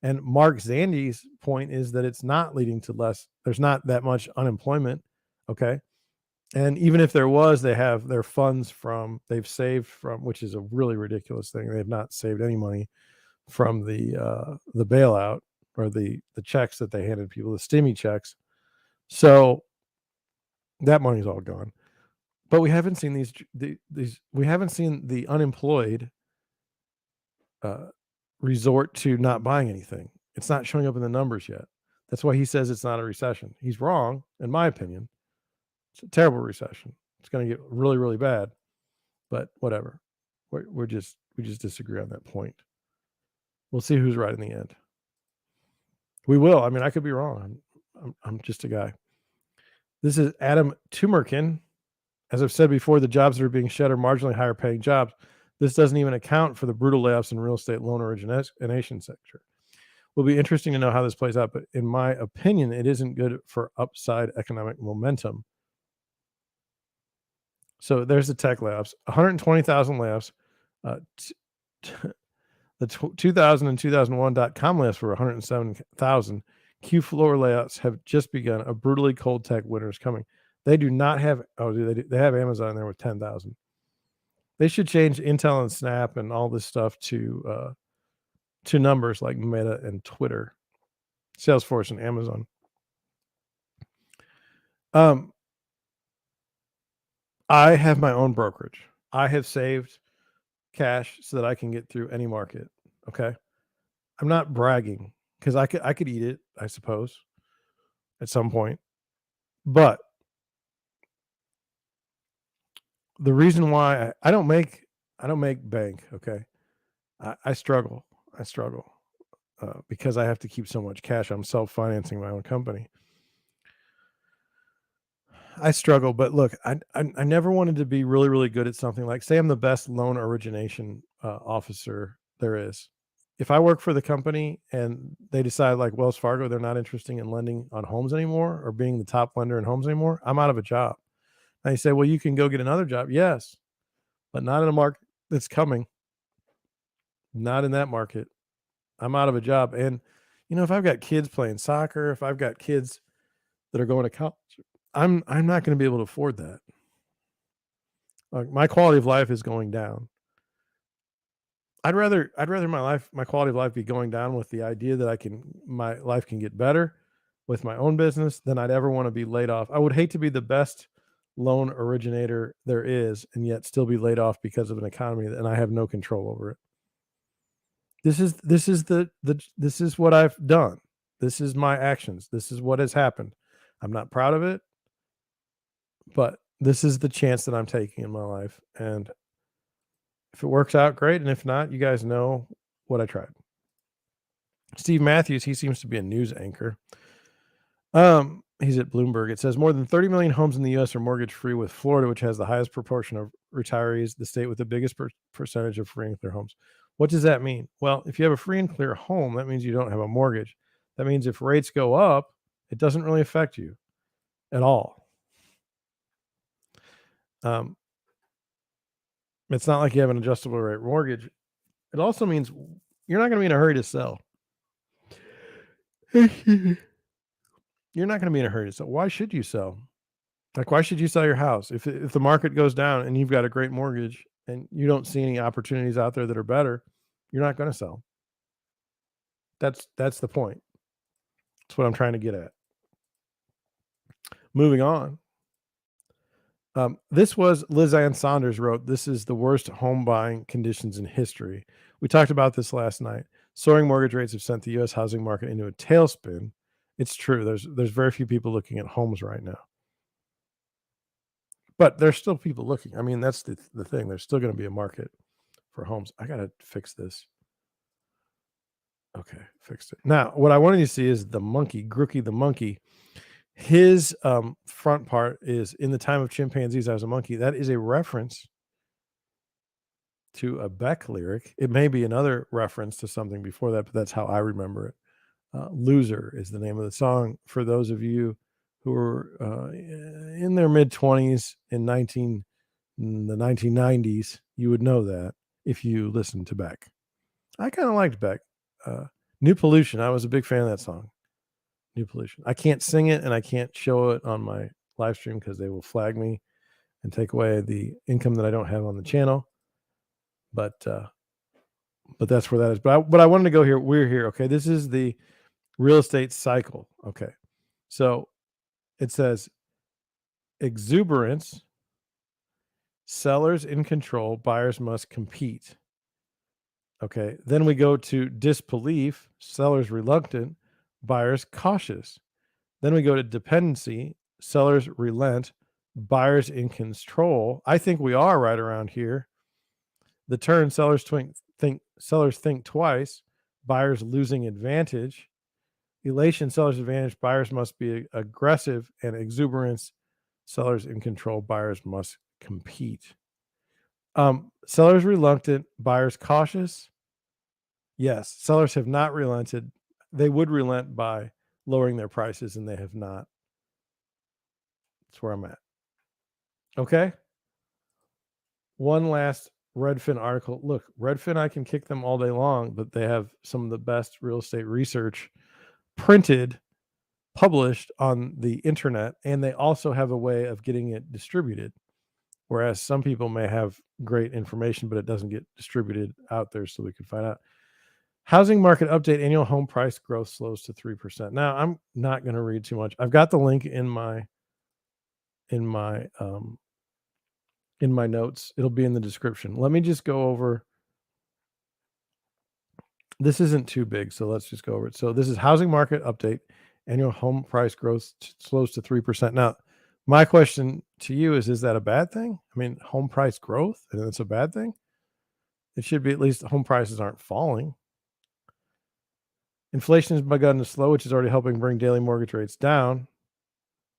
[SPEAKER 1] And Mark Zandi's point is that it's not leading to less. There's not that much unemployment. Okay. And even if there was, they have their funds they've saved from, which is a really ridiculous thing. They have not saved any money from the bailout or the checks that they handed people, the stimmy checks. So that money's all gone. But we haven't seen we haven't seen the unemployed resort to not buying anything. It's not showing up in the numbers yet. That's why he says it's not a recession. He's wrong, in my opinion. It's a terrible recession. It's going to get really, really bad. But whatever. We just disagree on that point. We'll see who's right in the end. We will. I mean, I could be wrong. I'm just a guy. This is Adam Tumerkin. As I've said before, the jobs that are being shed are marginally higher paying jobs. This doesn't even account for the brutal layoffs in real estate loan origination sector. Will be interesting to know how this plays out, but in my opinion, it isn't good for upside economic momentum. So there's the tech layoffs, 120,000 layoffs. Uh, the 2000 and 2001.com layoffs were 107,000. Q floor layouts have just begun. A brutally cold tech winter is coming. They do not have. Oh, do they? They have Amazon there with 10,000. They should change Intel and Snap and all this stuff to numbers like Meta and Twitter, Salesforce and Amazon. I have my own brokerage. I have saved cash so that I can get through any market. Okay. I'm not bragging because I could eat it, I suppose, at some point. But the reason why I don't make bank, okay. I struggle. I struggle because I have to keep so much cash. I'm self-financing my own company. I struggle, but look, I never wanted to be really, really good at something. Like, say I'm the best loan origination officer there is. If I work for the company and they decide, like Wells Fargo, they're not interested in lending on homes anymore or being the top lender in homes anymore, I'm out of a job. And you say, well, you can go get another job. Yes, but not in a market that's coming. Not in that market. I'm out of a job. And, if I've got kids playing soccer, if I've got kids that are going to college, I'm not going to be able to afford that. Like, my quality of life is going down. I'd rather my quality of life be going down with the idea that my life can get better with my own business than I'd ever want to be laid off. I would hate to be the best loan originator there is and yet still be laid off because of an economy and I have no control over it. This is what I've done. This is my actions. This is what has happened. I'm not proud of it, but this is the chance that I'm taking in my life. And if it works out, great. And if not, you guys know what I tried. Steve Matthews, he seems to be a news anchor. He's at Bloomberg. It says more than 30 million homes in the U.S. are mortgage free, with Florida, which has the highest proportion of retirees, the state with the biggest percentage of free and clear homes. What does that mean? Well, if you have a free and clear home, that means you don't have a mortgage. That means if rates go up, it doesn't really affect you at all. It's not like you have an adjustable rate mortgage. It also means you're not going to be in a hurry to sell. You're not going to be in a hurry to sell. Why should you sell? Like, why should you sell your house? If the market goes down and you've got a great mortgage and you don't see any opportunities out there that are better, you're not going to sell. That's the point. That's what I'm trying to get at. Moving on. This was Liz Ann Saunders wrote, "This is the worst home buying conditions in history." We talked about this last night. Soaring mortgage rates have sent the U.S. housing market into a tailspin. It's true. There's very few people looking at homes right now. But there's still people looking. I mean, that's the thing. There's still going to be a market for homes. I got to fix this. Okay, fixed it. Now, what I wanted you to see is the monkey, Grooky the monkey. His front part is, "In the time of chimpanzees, I was a monkey." That is a reference to a Beck lyric. It may be another reference to something before that, but that's how I remember it. Loser is the name of the song. For those of you who were in their mid-20s in the 1990s, you would know that if you listened to Beck. I kind of liked Beck. New Pollution, I was a big fan of that song. New Pollution. I can't sing it and I can't show it on my live stream because they will flag me and take away the income that I don't have on the channel. But that's where that is. But I wanted to go here. We're here. Okay. This is the real estate cycle. Okay. So it says exuberance, sellers in control, buyers must compete. Okay. Then we go to disbelief, sellers reluctant, buyers cautious. Then we go to dependency, sellers relent, buyers in control. I think we are right around here. The turn, sellers think twice, buyers losing advantage. Elation, sellers advantage, buyers must be aggressive, and exuberance, sellers in control, buyers must compete. Sellers reluctant, buyers cautious. Yes, sellers have not relented. They would relent by lowering their prices, and they have not. That's where I'm at. Okay. One last Redfin article. Look, Redfin, I can kick them all day long, but they have some of the best real estate research printed, published on the internet, and they also have a way of getting it distributed. Whereas some people may have great information, but it doesn't get distributed out there so we can find out. Housing market update: annual home price growth slows to 3%. Now, I'm not going to read too much. I've got the link in my in my um, in my notes. It'll be in the description. Let me just go over. This isn't too big, so let's just go over it. So this is housing market update. Annual home price growth slows to 3%. Now, my question to you is that a bad thing? I mean, home price growth, and it's a bad thing? It should be at least home prices aren't falling. Inflation has begun to slow, which is already helping bring daily mortgage rates down.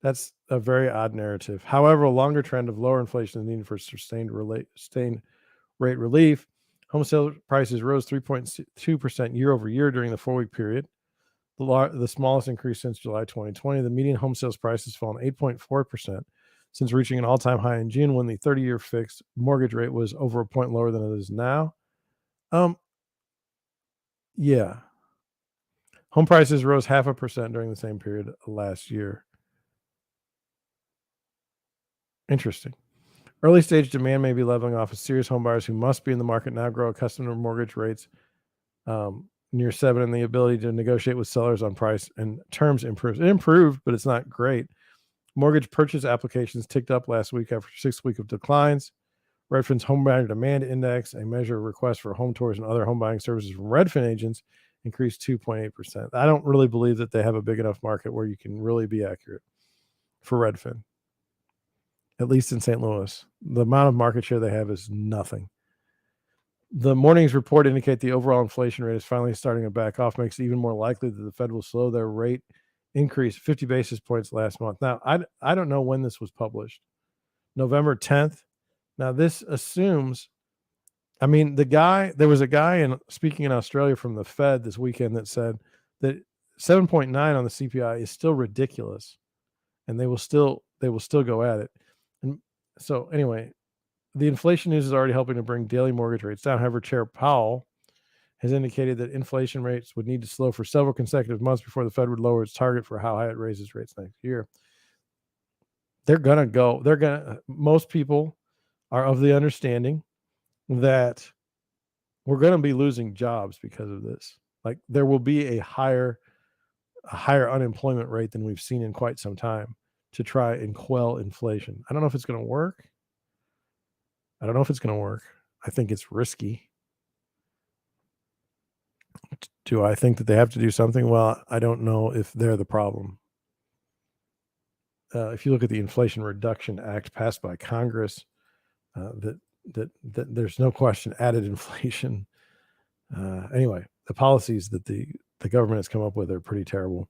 [SPEAKER 1] That's a very odd narrative. However, a longer trend of lower inflation is needed for sustained rate relief. Home sale prices rose 3.2% year over year during the 4-week period, the smallest increase since July 2020. The median home sales price has fallen 8.4% since reaching an all-time high in June, when the 30-year fixed mortgage rate was over a point lower than it is now. Yeah. Home prices rose 0.5% during the same period last year. Interesting. Early stage demand may be leveling off as serious home buyers who must be in the market now grow accustomed to mortgage rates near 7, and the ability to negotiate with sellers on price and terms improves. It improved, but it's not great. Mortgage purchase applications ticked up last week after 6 weeks of declines. Redfin's Home Buyer Demand Index, a measure of requests for home tours and other home buying services from Redfin agents, increased 2.8%. I don't really believe that they have a big enough market where you can really be accurate for Redfin, at least in St. Louis. The amount of market share they have is nothing. The morning's report indicate the overall inflation rate is finally starting to back off, makes it even more likely that the Fed will slow their rate increase 50 basis points last month. Now, I don't know when this was published. November 10th. Now, this assumes, there was a guy speaking in Australia from the Fed this weekend that said that 7.9 on the CPI is still ridiculous, and they will still go at it. And so anyway, the inflation news is already helping to bring daily mortgage rates down. However, Chair Powell has indicated that inflation rates would need to slow for several consecutive months before the Fed would lower its target for how high it raises rates next year. Most people are of the understanding that we're going to be losing jobs because of this. Like, there will be a higher unemployment rate than we've seen in quite some time to try and quell inflation. I don't know if it's going to work. I think it's risky. Do I think that they have to do something? Well, I don't know if they're the problem. If you look at the Inflation Reduction Act passed by Congress, that there's no question added inflation. Anyway, the policies that the government has come up with are pretty terrible.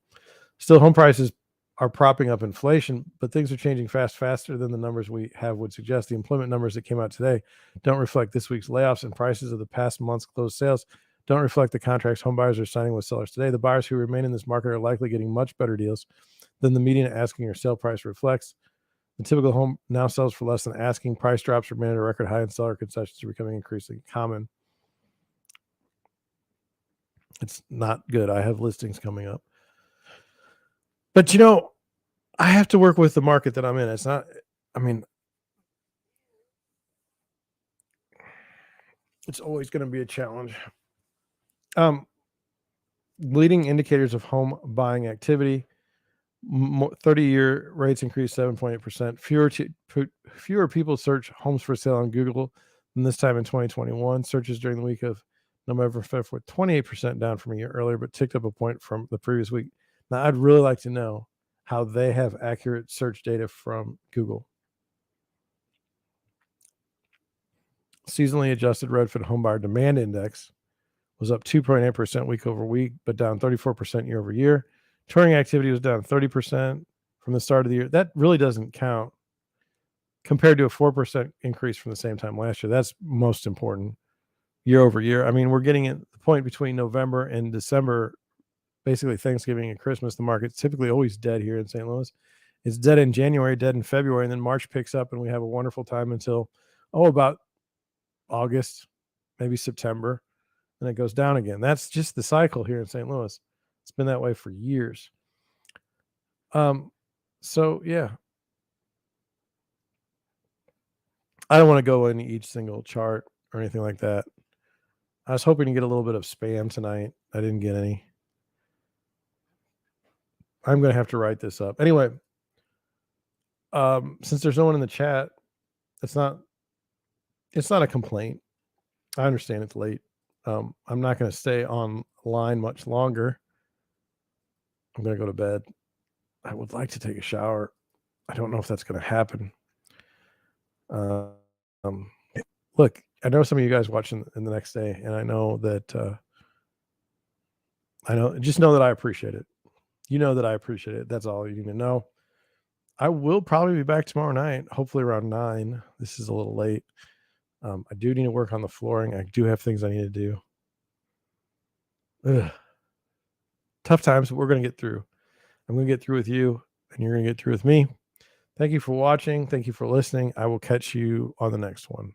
[SPEAKER 1] Still, home prices are propping up inflation, but things are changing faster than the numbers we have would suggest. The employment numbers that came out today don't reflect this week's layoffs, and prices of the past month's closed sales don't reflect the contracts home buyers are signing with sellers today. The buyers who remain in this market are likely getting much better deals than the median asking or sale price reflects. The typical home now sells for less than asking. Price drops remain at a record high, and seller concessions are becoming increasingly common. It's not good. I have listings coming up. But, I have to work with the market that I'm in. It's not, it's always going to be a challenge. Leading indicators of home buying activity: 30-year rates increased 7.8%. Fewer people search homes for sale on Google than this time in 2021. Searches during the week of November 5th were 28% down from a year earlier, but ticked up a point from the previous week. Now, I'd really like to know how they have accurate search data from Google. Seasonally adjusted Redfin Home Buyer Demand Index was up 2.8% week over week, but down 34% year over year. Touring activity was down 30% from the start of the year. That really doesn't count compared to a 4% increase from the same time last year. That's most important year over year. I mean, we're getting at the point between November and December, basically Thanksgiving and Christmas. The market's typically always dead here in St. Louis. It's dead in January, dead in February, and then March picks up, and we have a wonderful time until about August, maybe September, and it goes down again. That's just the cycle here in St. Louis. It's been that way for years. So yeah, I don't want to go into each single chart or anything like that. I was hoping to get a little bit of spam tonight. I didn't get any. I'm going to have to write this up. Anyway, since there's no one in the chat, it's not a complaint. I understand it's late. I'm not going to stay online much longer. I'm going to go to bed. I would like to take a shower. I don't know if that's going to happen. Look, I know some of you guys watching in the next day, and I know that just know that I appreciate it. You know that I appreciate it. That's all you need to know. I will probably be back tomorrow night, hopefully around 9. This is a little late. I do need to work on the flooring. I do have things I need to do. Ugh. Tough times, but we're going to get through. I'm going to get through with you, and you're going to get through with me. Thank you for watching. Thank you for listening. I will catch you on the next one.